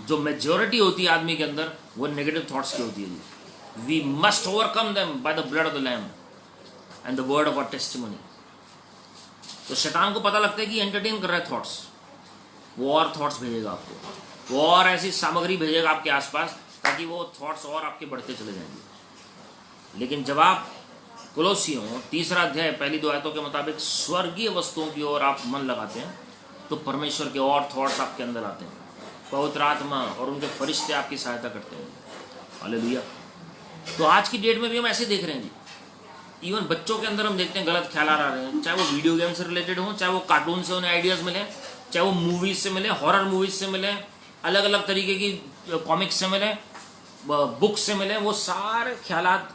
जो मेजॉरिटी होती है आदमी के अंदर, वो नेगेटिव थॉट्स की होती है। We must overcome them by the blood of the lamb and the word of our testimony. तो शैतान को पता लगता है कि एंटरटेन कर रहा है थॉट्स, वो और थॉट्स भेजेगा आपको, वो और ऐसी सामग्री भेजेगा आपके आसपास, ताकि वो थॉट्स और आपके बढ़ते चले जाएंगे। लेकिन जब आप कुलोसियों 3 अध्याय पहली 2 आयतों के मुताबिक स्वर्गीय वस्तुओं की ओर आप मन लगाते हैं, तो परमेश्वर के और थॉट्स आपके अंदर आते हैं। पवित्र आत्मा और उनके फरिश्ते आपकी सहायता करते हैं। हालेलुया। तो आज की डेट में भी हम ऐसे देख रहे हैं जी। इवन बच्चों के अंदर हम देखते हैं गलत ख्याल आ रहे हैं, चाहे वो वीडियो गेम से रिलेटेड हो, चाहे वो कार्टून से उन्हें आइडियाज़ मिले, चाहे वो मूवीज से मिले, हॉरर मूवीज से मिले, अलग अलग तरीके की कॉमिक्स से मिले, बुक्स से मिले, वो सारे ख्यालात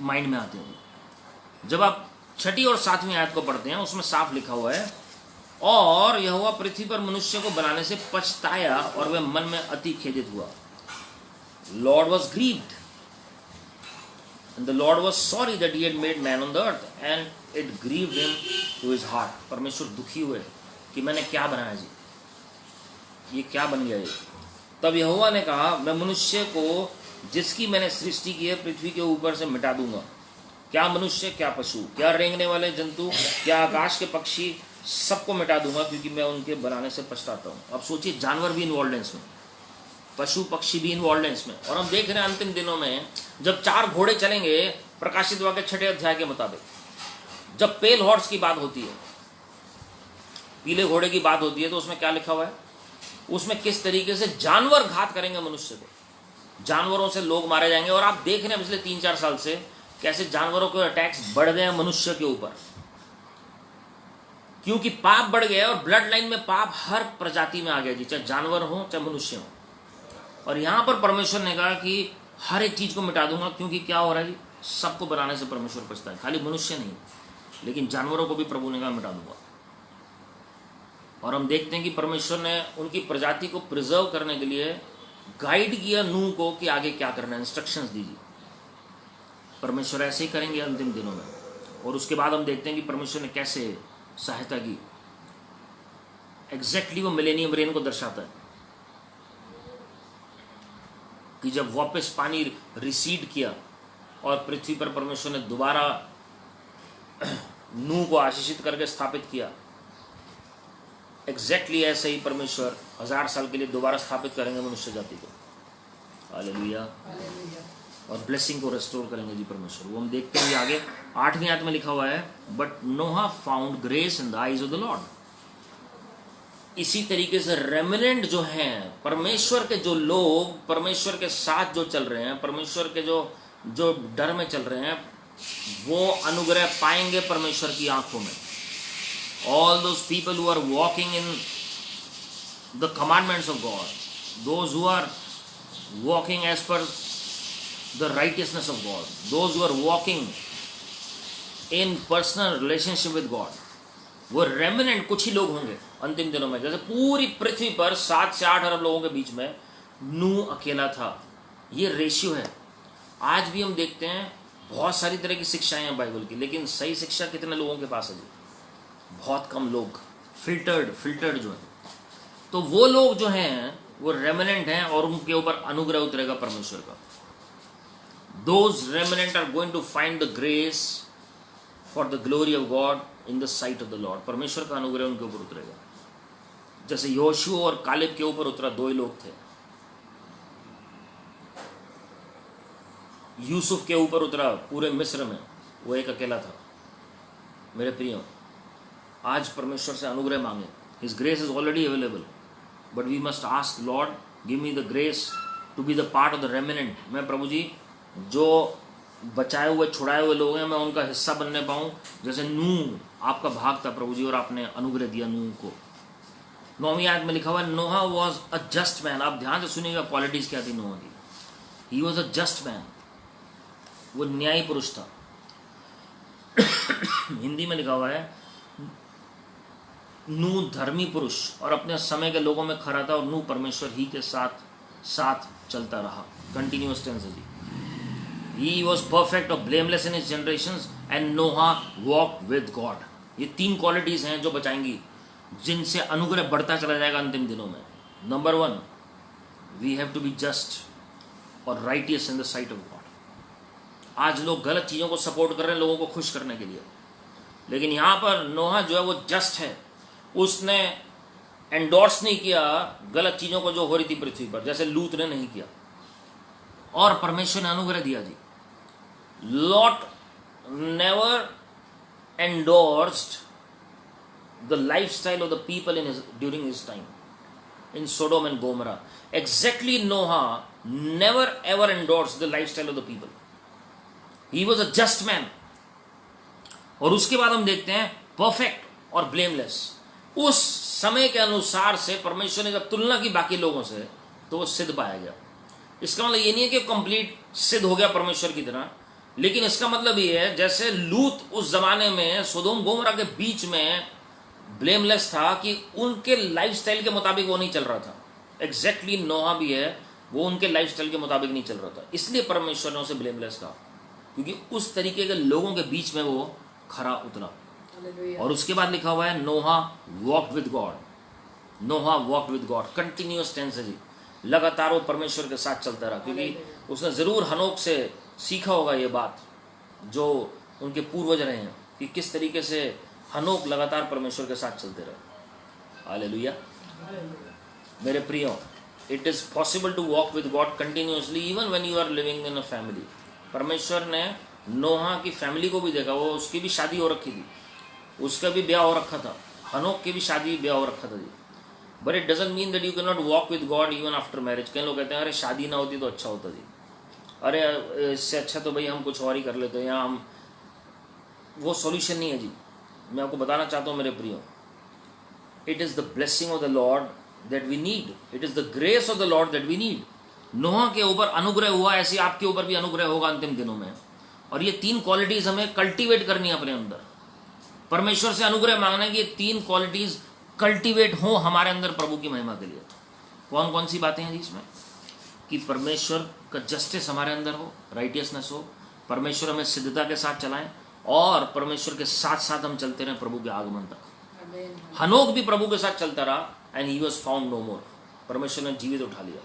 माइंड में आते हैं। जब आप 6ठी और 7वीं आयत को पढ़ते हैं, उसमें साफ लिखा हुआ है, और यहोवा पृथ्वी पर मनुष्य को बनाने से पछताया और वह मन में अति खेदित हुआ। Lord was grieved and the Lord was sorry that he had made man on the earth and it grieved him to his heart। परमेश्वर दुखी हुए कि मैंने क्या बनाया जी, ये क्या बन गया ये। तब यहोवा ने कहा, मैं मनुष्य को जिसकी मैंने सृष्टि की है पृथ्वी के ऊपर से मिटा दूंगा। क्या मनुष्य, क्या पशु, क्या रेंगने वाले जंतु, क्या आकाश के पक्षी, सबको मिटा दूंगा, क्योंकि मैं उनके बनाने से पछताता हूँ। अब सोचिए, जानवर भी इन्वॉल्व हैं इसमें, पशु पक्षी भी इन्वॉल्व हैं इसमें। और हम देख रहे हैं अंतिम दिनों में जब 4 घोड़े चलेंगे, प्रकाशित वाक्य 6ठे अध्याय के मुताबिक, जब पेल हॉर्स की बात होती है, पीले घोड़े की बात होती है, तो उसमें क्या लिखा हुआ है? उसमें किस तरीके से जानवर घात करेंगे मनुष्य को, जानवरों से लोग मारे जाएंगे। और आप देख रहे हैं पिछले 3-4 साल से कैसे जानवरों के अटैक्स बढ़ गए हैं मनुष्य के ऊपर, क्योंकि पाप बढ़ गया और ब्लड लाइन में पाप हर प्रजाति में आ गया जी, चाहे जानवर हो चाहे मनुष्य हो। और यहां पर परमेश्वर ने कहा कि हर एक चीज़ को मिटा दूंगा, क्योंकि क्या हो रहा है जी, सबको बनाने से परमेश्वर पछता है, खाली मनुष्य नहीं, लेकिन जानवरों को भी प्रभु ने कहा मिटा दूंगा। और हम देखते हैं कि परमेश्वर ने उनकी प्रजाति को प्रिजर्व करने के लिए गाइड किया नूह को कि आगे क्या करना है, इंस्ट्रक्शंस दीजिए। परमेश्वर ऐसे ही करेंगे अंतिम दिनों में। और उसके बाद हम देखते हैं कि परमेश्वर ने कैसे सहायता की। एग्जैक्टली वो मिलेनियम रेन को दर्शाता है कि जब वापस पानी रिसीड किया और पृथ्वी पर परमेश्वर ने दोबारा नूह को आशीषित करके स्थापित किया, एग्जैक्टली ऐसे ही परमेश्वर 1000 साल के लिए दोबारा स्थापित करेंगे मनुष्य जाति को। हालेलुया। और ब्लेसिंग को रेस्टोर करेंगे जी परमेश्वर। वो हम देखते हैं आगे 8वीं आयत में लिखा हुआ है, but Noah found grace in the eyes of the Lord. इसी तरीके से रेमिनेंट जो हैं, परमेश्वर के जो लोग परमेश्वर के साथ जो चल रहे हैं, परमेश्वर के जो डर में चल रहे हैं, वो अनुग्रह पाएंगे परमेश्वर की आंखों में। All those people who are walking in the commandments of God, those who are walking as per the righteousness of God, those who are walking in personal relationship with God, वो रेमिनेंट कुछ ही लोग होंगे अंतिम दिनों में। जैसे पूरी पृथ्वी पर 7 से 8 अरब लोगों के बीच में नूह अकेला था। ये रेशियो है। आज भी हम देखते हैं बहुत सारी तरह की शिक्षाएं हैं बाइबल की, लेकिन सही शिक्षा कितने लोगों के पास है जी? बहुत कम लोग, फिल्टर्ड जो है। तो वो लोग जो हैं वो रेमिनेंट हैं और उनके ऊपर अनुग्रह उतरेगा परमेश्वर का। Those remnant are going to find the grace for the glory of God in the sight of the Lord. परमेश्वर का अनुग्रह उनके ऊपर उतरेगा। जैसे योशुआ और कालेब के ऊपर उतरा, 2 ही लोग थे। यूसुफ के ऊपर उतरा पूरे मिस्र में, वो एक अकेला था। मेरे प्रियो, आज परमेश्वर से अनुग्रह मांगे। His grace is already available, but we must ask Lord, give me the grace to be the part of the remnant. मैं प्रभु जी जो बचाए हुए छुड़ाए हुए लोग हैं, मैं उनका हिस्सा बनने पाऊँ। जैसे नूह आपका भाग था प्रभु जी, और आपने अनुग्रह दिया नूह को। 9वीं आयत में लिखा हुआ है, Noah was a just man. आप ध्यान से सुनिएगा क्वालिटीज क्या थी नोहा की। He was a just man, वो न्यायी पुरुष था। हिंदी में लिखा हुआ है, नूह धर्मी पुरुष और अपने समय के लोगों में खरा था, और नूह परमेश्वर ही के साथ साथ चलता रहा। कंटिन्यूअस टेंस है जी। He was perfect or blameless in his generations and Noah walked with God. ये 3 क्वालिटीज हैं जो बचाएंगी, जिनसे अनुग्रह बढ़ता चला जाएगा अंतिम दिनों में। Number 1, we have to be just और righteous in the sight of God. आज लोग गलत चीज़ों को सपोर्ट कर रहे हैं लोगों को खुश करने के लिए, लेकिन यहाँ पर नोहा जो है वो जस्ट है। उसने एंडोर्स नहीं किया गलत चीज़ों को जो हो रही थी पृथ्वी पर, जैसे लूत ने नहीं किया, और परमेश्वर ने अनुग्रह दिया जी। Lot never endorsed the lifestyle of the people during his time in Sodom and Gomorrah. Exactly, Noah never ever endorsed the lifestyle of the people. He was a just man. और उसके बाद हम देखते हैं परफेक्ट और ब्लेमलेस। उस समय के अनुसार से परमेश्वर ने जब तुलना की बाकी लोगों से, तो वो सिद्ध पाया गया। इसका मतलब ये नहीं है कि कंप्लीट सिद्ध हो गया परमेश्वर की तरह, लेकिन इसका मतलब ये है जैसे लूत उस जमाने में सोदोम गोमरा के बीच में ब्लेमलेस था कि उनके लाइफस्टाइल के मुताबिक वो नहीं चल रहा था। एग्जैक्टली नोहा भी है, वो उनके लाइफस्टाइल के मुताबिक नहीं चल रहा था, इसलिए परमेश्वर ने उसे ब्लेमलेस कहा, क्योंकि उस तरीके के लोगों के बीच में वो खरा उतरा। और उसके बाद लिखा हुआ है, Noah walked with God. Noah walked with God, continuous tense है जी। लगातार वो परमेश्वर के साथ चलता रहा, क्योंकि उसने ज़रूर हनोक से सीखा होगा ये बात, जो उनके पूर्वज रहे हैं, कि किस तरीके से हनोक लगातार परमेश्वर के साथ चलते रहे। हालेलुया। मेरे प्रियो, it is possible to walk with God continuously even when you are living in a family. परमेश्वर ने नोहा की फैमिली को भी देखा, वो उसकी भी शादी हो रखी थी, उसका भी ब्याह हो रखा था, हनोक की भी शादी ब्याह हो रखा था जी। But it doesn't mean that you can not walk with God even after marriage. कई लोग कहते हैं अरे शादी ना होती तो अच्छा होता जी, अरे इससे अच्छा तो भाई हम कुछ और ही कर लेते हैं, या हम, वो सॉल्यूशन नहीं है जी। मैं आपको बताना चाहता हूँ मेरे प्रियो, it is the blessing of the Lord that we need, it is the grace of the Lord that we need. Noah के ऊपर अनुग्रह हुआ, ऐसे आपके ऊपर भी अनुग्रह होगा अंतिम दिनों में। और ये 3 क्वालिटीज हमें कल्टीवेट करनी है अपने अंदर। परमेश्वर से अनुग्रह मांगना है कि ये 3 क्वालिटीज कल्टीवेट हो हमारे अंदर प्रभु की महिमा के लिए। कौन कौन सी बातें हैं जी इसमें? कि परमेश्वर का जस्टिस हमारे अंदर हो, राइटियसनेस हो, परमेश्वर हमें सिद्धता के साथ चलाएं, और परमेश्वर के साथ साथ हम चलते रहें प्रभु के आगमन तक। हनोक भी प्रभु के साथ चलता रहा, and he was found no more. परमेश्वर ने जीवित उठा लिया।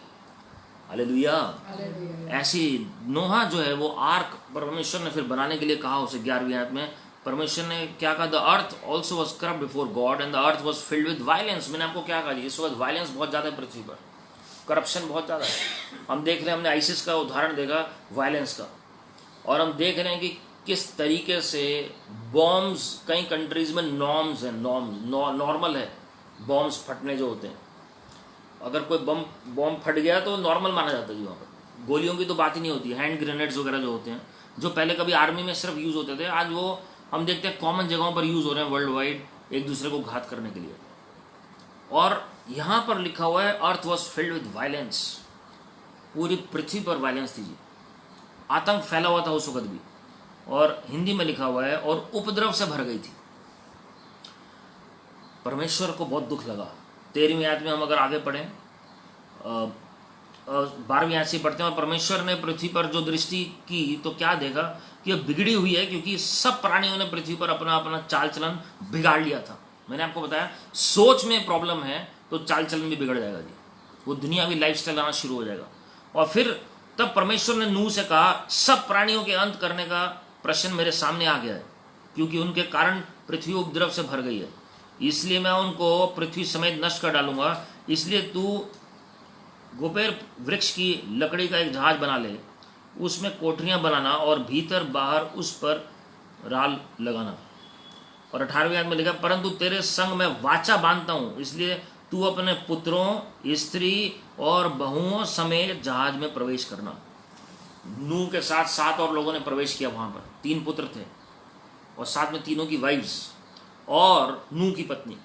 हालेलुया। ऐसी नोहा जो है वो आर्क परमेश्वर ने फिर बनाने के लिए कहा उसे 11वीं आयत में। परमेश्वर ने क्या कहा? The earth also was corrupt before God and the earth was filled with violence. मैंने आपको क्या कहा जी, इस वक्त वायलेंस बहुत ज़्यादा है पृथ्वी पर, करप्शन बहुत ज़्यादा है। हम देख रहे हैं, हमने आईसिस का उदाहरण देखा वायलेंस का, और हम देख रहे हैं कि किस तरीके से बॉम्ब्स कई कंट्रीज में नॉर्म्स हैं, नॉर्मल है बॉम्ब्स फटने जो होते हैं। अगर कोई बॉम्ब फट गया तो नॉर्मल माना जाता है जी। वहाँ पर गोलियों की तो बात ही नहीं होती। हैंड ग्रेनेड्स वगैरह जो होते हैं, जो पहले कभी आर्मी में सिर्फ यूज़ होते थे, आज वो हम देखते हैं कॉमन जगहों पर यूज़ हो रहे हैं वर्ल्ड वाइड, एक दूसरे को घात करने के लिए। और यहाँ पर लिखा हुआ है अर्थ वॉज फिल्ड विद वायलेंस। पूरी पृथ्वी पर वायलेंस थी जी, आतंक फैला हुआ था उस वक्त भी। और हिंदी में लिखा हुआ है और उपद्रव से भर गई थी। परमेश्वर को बहुत दुख लगा। 13वीं आयत में हम अगर आगे पढ़ें, 12वीं आयत से पढ़ते हैं, और परमेश्वर ने पृथ्वी पर जो दृष्टि की तो क्या देखा कि यह बिगड़ी हुई है, क्योंकि सब प्राणियों ने पृथ्वी पर अपना अपना चाल चलन बिगाड़ लिया था। मैंने आपको बताया सोच में प्रॉब्लम है तो चाल चलन भी बिगड़ जाएगा जी, वो दुनियावी लाइफस्टाइल आना शुरू हो जाएगा। और फिर तब परमेश्वर ने नूह से कहा सब प्राणियों के अंत करने का प्रश्न मेरे सामने आ गया है, क्योंकि उनके कारण पृथ्वी उपद्रव से भर गई है, इसलिए मैं उनको पृथ्वी समेत नष्ट कर डालूंगा। इसलिए तू गोपेर वृक्ष की लकड़ी का एक जहाज बना ले, उसमें कोठरियां बनाना और भीतर बाहर उस पर राल लगाना। और 18वीं आयत में लिखा परंतु तेरे संग मैं वाचा बांधता हूं, इसलिए तू अपने पुत्रों, स्त्री और बहुओं समेत जहाज में प्रवेश करना। नूह के साथ 7 और लोगों ने प्रवेश किया। वहां पर 3 पुत्र थे और साथ में तीनों की वाइफ्स और नूह की पत्नी।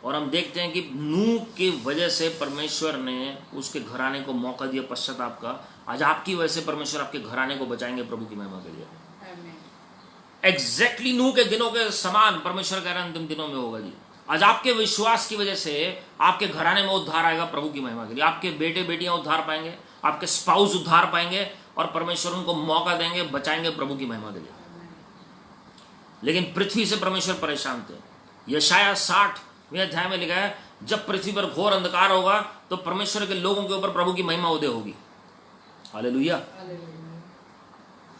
और हम देखते हैं कि नूह की वजह से परमेश्वर ने उसके घराने को मौका दिया पश्चाताप का। आज आपकी वजह से परमेश्वर आपके घराने को बचाएंगे प्रभु की महिमा के लिए। एग्जैक्टली नूह के दिनों के समान परमेश्वर कह रहे हैं अंतिम दिनों में होगा जी। आज आपके विश्वास की वजह से आपके घराने में उद्धार आएगा प्रभु की महिमा के लिए। आपके बेटे बेटियां उद्धार पाएंगे, आपके स्पाउस उद्धार पाएंगे, और परमेश्वर उनको मौका देंगे, बचाएंगे प्रभु की महिमा के लिए। लेकिन पृथ्वी से परमेश्वर परेशान थे। यशाया 60वें अध्याय में लिखा है जब पृथ्वी पर घोर अंधकार होगा तो परमेश्वर के लोगों के ऊपर प्रभु की महिमा उदय होगी। हालेलुया।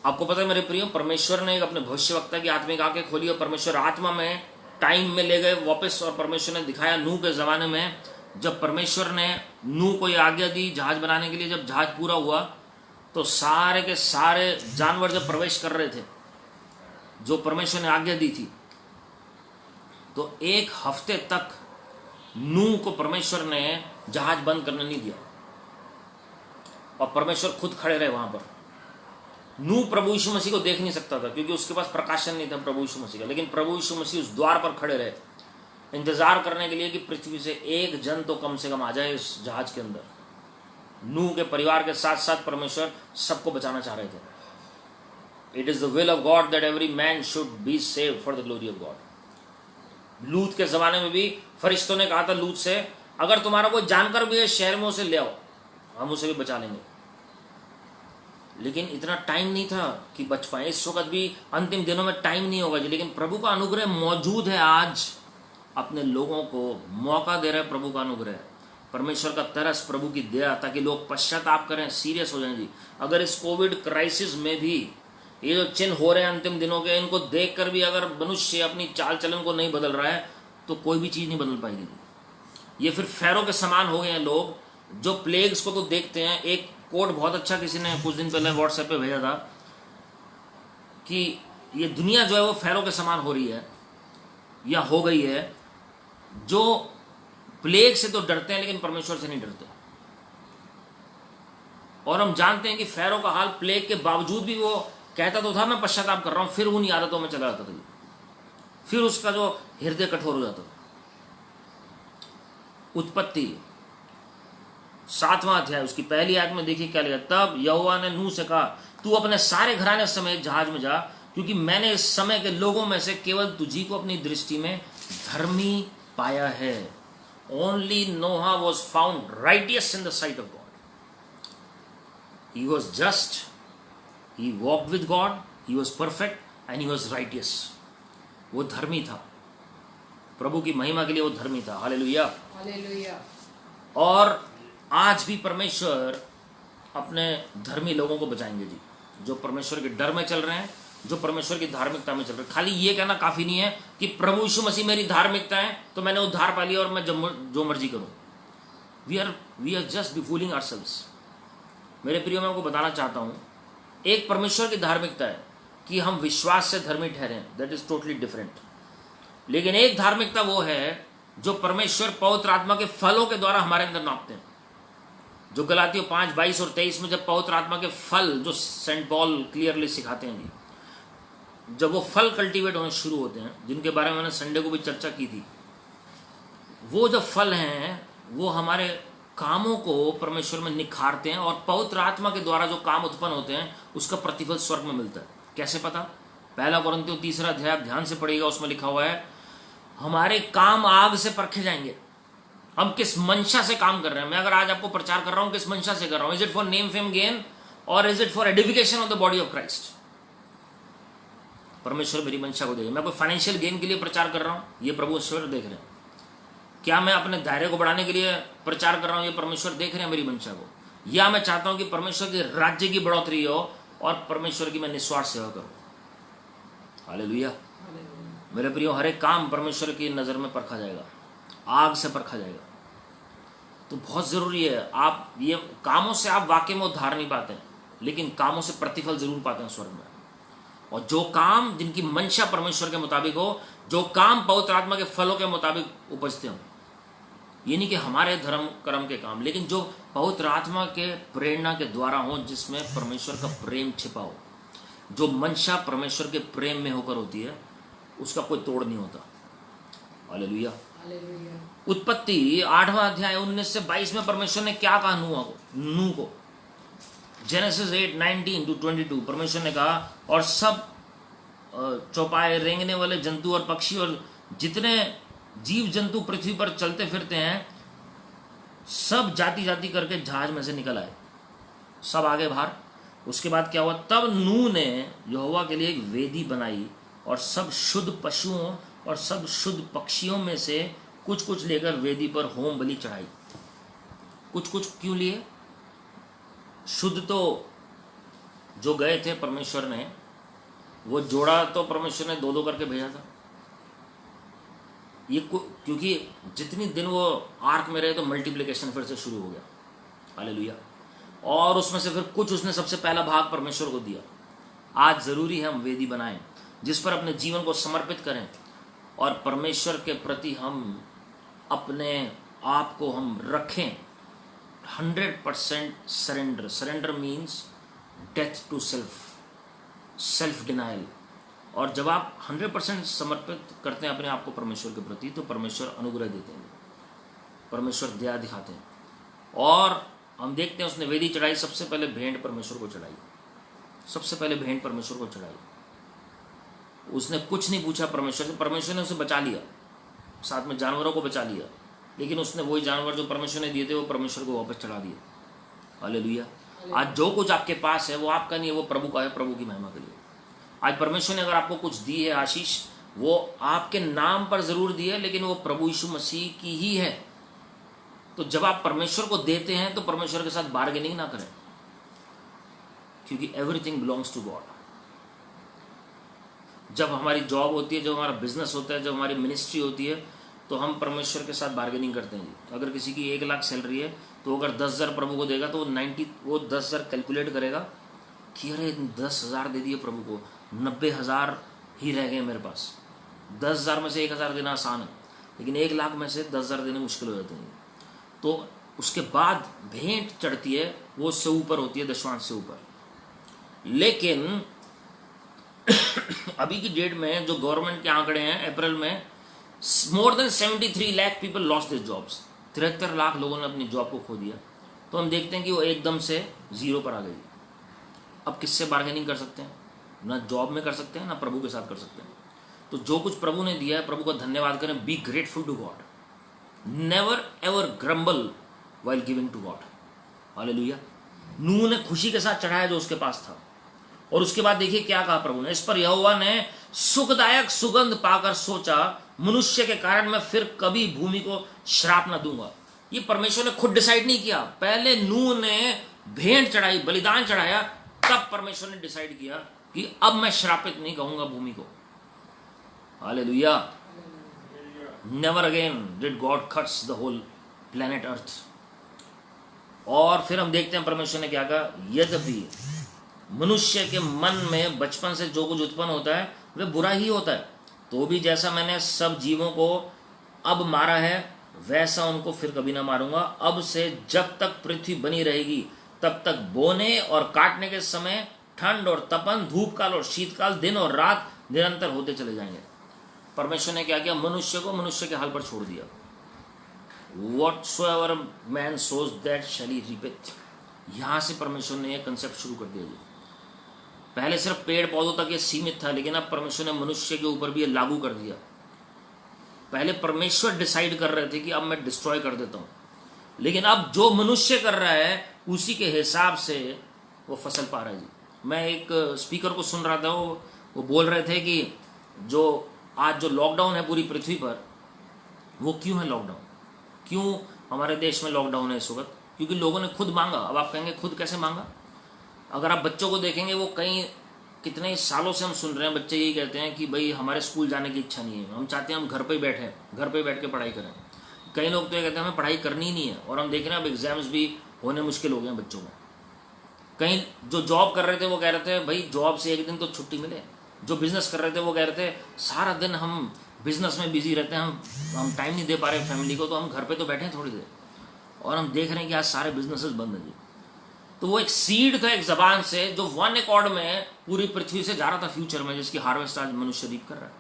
आपको पता है मेरे प्रियो, परमेश्वर ने अपने भविष्यवक्ता की आत्मिक आंखें खोली और परमेश्वर आत्मा में टाइम में ले गए वापस। और परमेश्वर ने दिखाया नूह के ज़माने में, जब परमेश्वर ने नूह को ये आज्ञा दी जहाज बनाने के लिए, जब जहाज पूरा हुआ तो सारे के सारे जानवर जब प्रवेश कर रहे थे जो परमेश्वर ने आज्ञा दी थी, तो 1 हफ्ते तक नूह को परमेश्वर ने जहाज बंद करने नहीं दिया। और परमेश्वर खुद खड़े रहे वहां पर। नूह प्रभु यीशु मसीह को देख नहीं सकता था क्योंकि उसके पास प्रकाशन नहीं था प्रभु यीशु मसीह का, लेकिन प्रभु यीशु मसीह उस द्वार पर खड़े रहे इंतजार करने के लिए कि पृथ्वी से एक जन तो कम से कम आ जाए इस जहाज के अंदर। नूह के परिवार के साथ साथ परमेश्वर सबको बचाना चाह रहे थे। It is the will of God that every man should be saved for the glory of God. लूत के जमाने में भी फरिश्तों ने कहा था लूत से, अगर तुम्हारा कोई जानकर भी है शहर में उसे ले आओ, हम उसे भी बचा लेंगे। लेकिन इतना टाइम नहीं था कि बच पाए। इस वक्त भी अंतिम दिनों में टाइम नहीं होगा जी, लेकिन प्रभु का अनुग्रह मौजूद है। आज अपने लोगों को मौका दे रहा है प्रभु का अनुग्रह, परमेश्वर का तरस, प्रभु की दया, ताकि लोग पश्चाताप करें, सीरियस हो जाएं जी। अगर इस कोविड क्राइसिस में भी ये जो चिन्ह हो रहे हैं अंतिम दिनों के, इनको देखकर भी अगर मनुष्य अपनी चाल चलन को नहीं बदल रहा है तो कोई भी चीज़ नहीं बदल पाएगी। ये फिर फैरो के समान हो गए हैं लोग जो प्लेग्स को तो देखते हैं। एक कोट बहुत अच्छा किसी ने कुछ दिन पहले व्हाट्सएप पे भेजा था कि ये दुनिया जो है वो फैरो के समान हो रही है या हो गई है, जो प्लेग से तो डरते हैं लेकिन परमेश्वर से नहीं डरते। और हम जानते हैं कि फैरो का हाल प्लेग के बावजूद भी वो कहता तो था मैं पश्चाताप कर रहा हूं, फिर उन आदतों में चला जाता था, फिर उसका जो हृदय कठोर हो जाता था। उत्पत्ति 7वां अध्याय उसकी पहली आयत में देखिए क्या लिखा, तब यहोवा ने नूह से कहा, तू अपने सारे घराने समेत जहाज में जा, क्योंकि मैंने इस समय के लोगों में से केवल तुझी को अपनी दृष्टि में धर्मी पाया है। Only Noah was found righteous in the sight of God. He was just, he walked with God, he was perfect and he was righteous. वो धर्मी था, प्रभु की महिमा के लिए वो धर्मी था। Hallelujah, hallelujah. और आज भी परमेश्वर अपने धर्मी लोगों को बचाएंगे जी, जो परमेश्वर के डर में चल रहे हैं, जो परमेश्वर की धार्मिकता में चल रहे हैं। खाली ये कहना काफी नहीं है कि प्रभु यीशु मसीह मेरी धार्मिकता है तो मैंने उद्धार पा लिया और मैं जो मर्जी करूं। We are just be fooling ourselves. मेरे प्रियो, मैं आपको बताना चाहता हूं, एक परमेश्वर की धार्मिकता है कि हम विश्वास से धर्मी ठहरें, दैट इज टोटली डिफरेंट। लेकिन एक धार्मिकता वो है जो परमेश्वर पवित्र आत्मा के फलों के द्वारा हमारे अंदर नापते हैं। जो गलातियों 5:22 और 23 में जब पवित्र आत्मा के फल, जो सेंट पॉल क्लियरली सिखाते हैं जी, जब वो फल कल्टीवेट होने शुरू होते हैं, जिनके बारे में मैंने संडे को भी चर्चा की थी, वो जो फल हैं वो हमारे कामों को परमेश्वर में निखारते हैं और पवित्र आत्मा के द्वारा जो काम उत्पन्न होते हैं उसका प्रतिफल स्वर्ग में मिलता है। कैसे पता? 1 कोरिन्थियों 3 अध्याय ध्यान से पढ़िएगा, उसमें लिखा हुआ है हमारे काम आग से परखे जाएंगे। हम किस मंशा से काम कर रहे हैं। मैं अगर आज आपको प्रचार कर रहा हूं, किस मंशा से कर रहा हूं? Is it for name fame gain और is it for edification of the body of Christ? परमेश्वर मेरी मंशा को देखे। मैं कोई फाइनेंशियल गेन के लिए प्रचार कर रहा हूं, ये प्रभु ईश्वर देख रहे हैं। क्या मैं अपने दायरे को बढ़ाने के लिए प्रचार कर रहा हूं, ये परमेश्वर देख रहे हैं मेरी मंशा को? या मैं चाहता हूं कि परमेश्वर के राज्य की बढ़ोतरी हो और परमेश्वर की मैं निस्वार्थ सेवा करूं? हालेलुया। मेरे प्रियो, हर एक काम परमेश्वर की नजर में परखा जाएगा, आग से परखा जाएगा। तो बहुत जरूरी है, आप ये कामों से आप वाकई में उद्धार नहीं पाते हैं, लेकिन कामों से प्रतिफल जरूर पाते हैं स्वर्ग में। और जो काम जिनकी मंशा परमेश्वर के मुताबिक हो, जो काम पवित्र आत्मा के फलों के मुताबिक उपजते हो, ये नहीं कि हमारे धर्म कर्म के काम, लेकिन जो पवित्र आत्मा के प्रेरणा के द्वारा हो, जिसमें परमेश्वर का प्रेम छिपा हो। जो मंशा परमेश्वर के प्रेम में होकर होती है उसका कोई तोड़ नहीं होता। हालेलुया। उत्पत्ति 8वां अध्याय 19 से 22 में परमेश्वर ने क्या कहा नूह को? जेनेसिस 8:19-22 परमेश्वर ने कहा, और सब चौपाए रेंगने वाले जंतु और पक्षी और जितने जीव जंतु पृथ्वी पर चलते फिरते हैं, सब जाति जाति करके जहाज में से निकल आए, सब आगे बाहर। उसके बाद क्या हुआ? तब नूह ने यहोवा के लिए एक वेदी बनाई और सब शुद्ध पशुओं और सब शुद्ध पक्षियों में से कुछ कुछ लेकर वेदी पर होम बलि चढ़ाई। कुछ कुछ क्यों लिए? शुद्ध तो जो गए थे परमेश्वर ने, वो जोड़ा तो परमेश्वर ने 2-2 करके भेजा था। ये क्योंकि जितनी दिन वो आर्क में रहे तो मल्टीप्लिकेशन फिर से शुरू हो गया। हालेलुया। और उसमें से फिर कुछ उसने सबसे पहला भाग परमेश्वर को दिया। आज जरूरी है हम वेदी बनाएं जिस पर अपने जीवन को समर्पित करें और परमेश्वर के प्रति हम अपने आप को हम रखें 100% surrender. Surrender means death to self denial. और जब आप 100% समर्पित करते हैं अपने आप को परमेश्वर के प्रति, तो परमेश्वर अनुग्रह देते हैं, परमेश्वर दया दिखाते हैं। और हम देखते हैं उसने वेदी चढ़ाई, सबसे पहले भेंट परमेश्वर को चढ़ाई, सबसे पहले भेंट परमेश्वर को चढ़ाई। उसने कुछ नहीं पूछा परमेश्वर से, परमेश्वर ने उसे बचा लिया, साथ में जानवरों को बचा लिया, लेकिन उसने वही जानवर जो परमेश्वर ने दिए थे वो परमेश्वर को वापस चढ़ा दिए। हालेलुया। आज जो कुछ आपके पास है वो आपका नहीं है, वो प्रभु का है, प्रभु की महिमा के लिए। आज परमेश्वर ने अगर आपको कुछ दी है आशीष, वो आपके नाम पर जरूर दी है, लेकिन वो प्रभु यीशु मसीह की ही है। तो जब आप परमेश्वर को देते हैं तो परमेश्वर के साथ बार्गेनिंग ना करें, क्योंकि एवरीथिंग बिलोंग्स टू गॉड। जब हमारी जॉब होती है, जब हमारा बिजनेस होता है, जब हमारी मिनिस्ट्री होती है, तो हम परमेश्वर के साथ बार्गेनिंग करते हैं जी। अगर किसी की 1 लाख सैलरी है तो अगर 10,000 प्रभु को देगा तो वो 10,000 कैलकुलेट करेगा कि अरे 10,000 दे दिए प्रभु को, 90,000 ही रह गए मेरे पास। 10,000 में से 1,000 देना आसान है, लेकिन 1 लाख में से 10,000 देने मुश्किल हो जाते हैं। तो उसके बाद भेंट चढ़ती है, वो उससे ऊपर होती है, दशवांश से ऊपर। लेकिन अभी की डेट में जो गवर्नमेंट के आंकड़े हैं, अप्रैल में more than 73 lakh people lost their jobs. 73 lakh लोगों ने अपनी जॉब को खो दिया। तो हम देखते हैं कि वो एकदम से 0 पर आ गई। अब किससे बार्गेनिंग कर सकते हैं? ना जॉब में कर सकते हैं, ना प्रभु के साथ कर सकते हैं। तो जो कुछ प्रभु ने दिया है, प्रभु का धन्यवाद करें। Be grateful to God, never ever grumble while giving to God. Hallelujah. नूह ने खुशी के साथ चढ़ाया जो उसके पास था, और उसके बाद देखिए क्या कहा प्रभु ने। इस पर यहोवा ने सुखदायक सुगंध पाकर सोचा, मनुष्य के कारण मैं फिर कभी भूमि को श्राप न दूंगा। ये परमेश्वर ने खुद डिसाइड नहीं किया। पहले नूह ने भेंट चढ़ाई, बलिदान चढ़ाया, तब परमेश्वर ने डिसाइड किया कि अब मैं श्रापित नहीं कहूंगा भूमि को। Hallelujah. Never again did God cuts the whole planet earth. और फिर हम देखते हैं परमेश्वर ने क्या कहा, यद्यपि मनुष्य के मन में बचपन से जो कुछ उत्पन्न होता है वह बुरा ही होता है, तो भी जैसा मैंने सब जीवों को अब मारा है वैसा उनको फिर कभी ना मारूंगा। अब से जब तक पृथ्वी बनी रहेगी तब तक बोने और काटने के समय, ठंड और तपन, धूप काल और शीतकाल, दिन और रात निरंतर होते चले जाएंगे। परमेश्वर ने क्या किया, मनुष्य को मनुष्य के हाल पर छोड़ दिया। Whatsoever man sows that shall he reap it। यहां से परमेश्वर ने यह कंसेप्ट शुरू कर दिया। पहले सिर्फ पेड़ पौधों तक ये सीमित था, लेकिन अब परमेश्वर ने मनुष्य के ऊपर भी ये लागू कर दिया। पहले परमेश्वर डिसाइड कर रहे थे कि अब मैं डिस्ट्रॉय कर देता हूं, लेकिन अब जो मनुष्य कर रहा है उसी के हिसाब से वो फसल पा रहा है जी। मैं एक स्पीकर को सुन रहा था, वो बोल रहे थे कि जो आज जो लॉकडाउन है पूरी पृथ्वी पर, वो क्यों है लॉकडाउन, क्यों हमारे देश में लॉकडाउन है इस वक्त? क्योंकि लोगों ने खुद मांगा। अब आप कहेंगे खुद कैसे मांगा? अगर आप बच्चों को देखेंगे, वो कितने सालों से हम सुन रहे हैं, बच्चे यही कहते हैं कि भाई हमारे स्कूल जाने की इच्छा नहीं है, हम चाहते हैं हम घर पे ही बैठे, घर पे बैठ के पढ़ाई करें। कई लोग तो ये कहते हैं हमें पढ़ाई करनी नहीं है, और हम देख रहे हैं अब एग्जाम्स भी होने मुश्किल हो गए हैं बच्चों में। कहीं जो जॉब कर रहे थे वो कह रहे थे भाई जॉब से एक दिन तो छुट्टी मिले। जो बिजनेस कर रहे थे वो कह रहे थे सारा दिन हम बिजनेस में बिजी रहते हैं, हम टाइम नहीं दे पा रहे फैमिली को, तो हम घर पे तो बैठे हैं थोड़ी देर। और हम देख रहे हैं कि आज सारे बिजनेसेस बंद हैं जी। तो वो एक सीड था एक जबान से, जो वन एकॉर्ड में पूरी पृथ्वी से जा रहा था फ्यूचर में, जिसकी हार्वेस्ट आज मनुष्य रीप कर रहा है,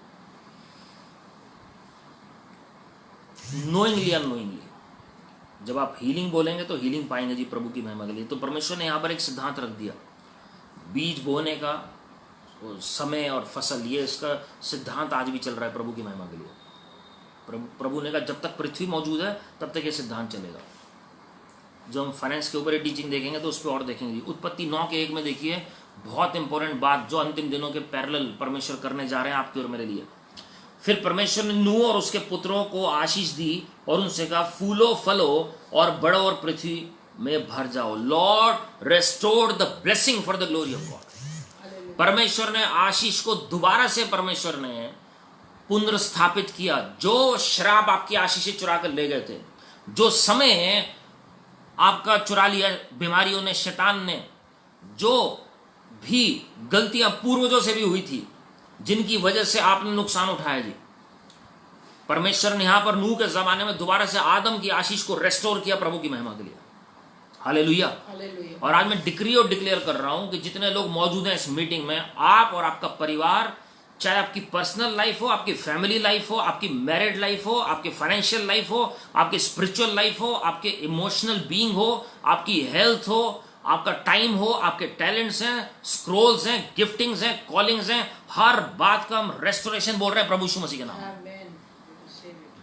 नोइंगली अननोइंगली। जब आप हीलिंग बोलेंगे तो हीलिंग पाएंगे जी प्रभु की महिमा के लिए। तो परमेश्वर ने यहां पर एक सिद्धांत रख दिया, बीज बोने का समय और फसल, ये इसका सिद्धांत आज भी चल रहा है प्रभु की महिमा के लिए। प्रभु ने कहा जब तक पृथ्वी मौजूद है तब तक ये सिद्धांत चलेगा। जो हम फाइनेंस के ऊपर ये टीचिंग देखेंगे तो उस पर और देखेंगे। उत्पत्ति 9:1 में देखिए, बहुत इंपॉर्टेंट बात जो अंतिम दिनों के पैरेलल परमेश्वर करने जा रहे हैं आपके और मेरे लिए। फिर परमेश्वर ने नूह और उसके पुत्रों को आशीष दी और उनसे कहा, फूलो फलो और बढ़ो और पृथ्वी में भर जाओ। Lord restored the blessing for the glory of God. परमेश्वर ने आशीष को दोबारा से परमेश्वर ने पुनर्स्थापित किया। जो श्राप आपकी आशीष चुरा कर ले गए थे, जो समय आपका चुरा लिया बीमारियों ने, शैतान ने, जो भी गलतियां पूर्वजों से भी हुई थी जिनकी वजह से आपने नुकसान उठाया जी, परमेश्वर ने यहां पर नूह के जमाने में दोबारा से आदम की आशीष को रेस्टोर किया प्रभु की महिमा के लिए। हालेलुया। और आज मैं डिक्री और डिक्लेयर कर रहा हूं कि जितने लोग मौजूद हैं इस मीटिंग में, आप और आपका परिवार, चाहे आपकी पर्सनल लाइफ हो, आपकी फैमिली लाइफ हो, आपकी मैरिड लाइफ हो, आपकी फाइनेंशियल लाइफ हो, आपकी स्पिरिचुअल लाइफ हो, आपके इमोशनल बीइंग हो, आपकी हेल्थ हो, आपका टाइम हो, आपके टैलेंट्स हैं, स्क्रोल्स हैं, गिफ्टिंग्स हैं, कॉलिंग्स हैं, हर बात का हम रेस्टोरेशन बोल रहे हैं प्रभु यीशु मसीह के नाम।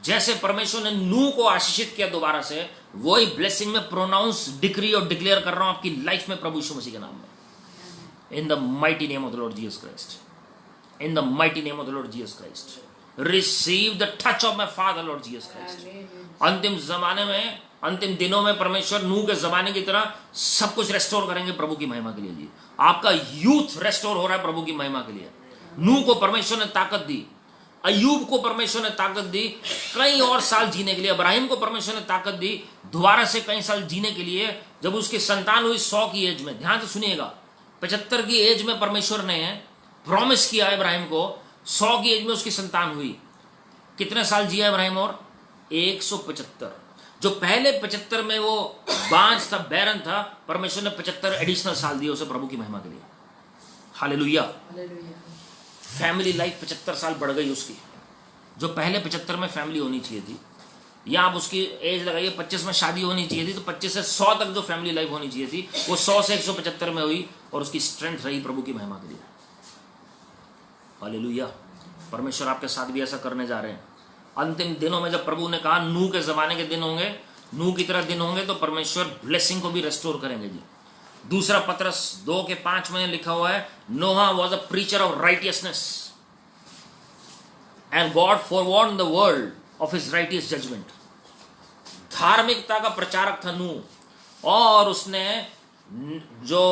जैसे परमेश्वर ने नूह को आशीषित किया दोबारा से, वही ब्लेसिंग में प्रोनाउंस, डिक्री और डिक्लेयर कर रहा हूं आपकी लाइफ में प्रभु यीशु मसीह के नाम में। In the mighty name of the Lord Jesus Christ, in the mighty name of the Lord Jesus Christ, receive the touch of my Father Lord Jesus Christ। अंतिम जमाने में, अंतिम दिनों में परमेश्वर नूह के जमाने की तरह सब कुछ रेस्टोर करेंगे प्रभु की महिमा के लिए जी। आपका यूथ रेस्टोर हो रहा है प्रभु की महिमा के लिए। नूह को परमेश्वर ने ताकत दी, अय्यूब को परमेश्वर ने ताकत दी कई और साल जीने के लिए, इब्राहिम को परमेश्वर ने ताकत दी दोबारा से कई साल जीने के लिए। जब उसकी संतान हुई 100 की एज में, ध्यान से सुनिएगा, 75 की एज में परमेश्वर ने प्रॉमिस किया इब्राहिम को, 100 की एज में उसकी संतान हुई। कितने साल जिया इब्राहिम? और 175। जो पहले 75 में वो बांझ था, बैरन था, परमेश्वर ने 75 एडिशनल साल दिए उसे प्रभु की महिमा के लिए। हालेलुया। फैमिली लाइफ 75 साल बढ़ गई उसकी। जो पहले 75 में फैमिली होनी चाहिए थी, या आप उसकी एज लगाइए 25 में शादी होनी चाहिए थी, तो 25 से 100 तक जो फैमिली लाइफ होनी चाहिए थी वो 100 से 175 में हुई, और उसकी स्ट्रेंथ रही प्रभु की महिमा के लिए। हालेलुया। परमेश्वर आपके साथ भी ऐसा करने जा रहे हैं। अंतिम दिनों में जब प्रभु ने कहा नूह के जमाने के दिन होंगे, नूह की तरह दिन होंगे, तो परमेश्वर ब्लेसिंग को भी रेस्टोर करेंगे जी। दूसरा पत्रस 2:5 में लिखा हुआ है, Noah was a preacher of righteousness and God forewarned the world of his righteous judgment. धार्मिकता का प्रचारक था नूह, और उसने जो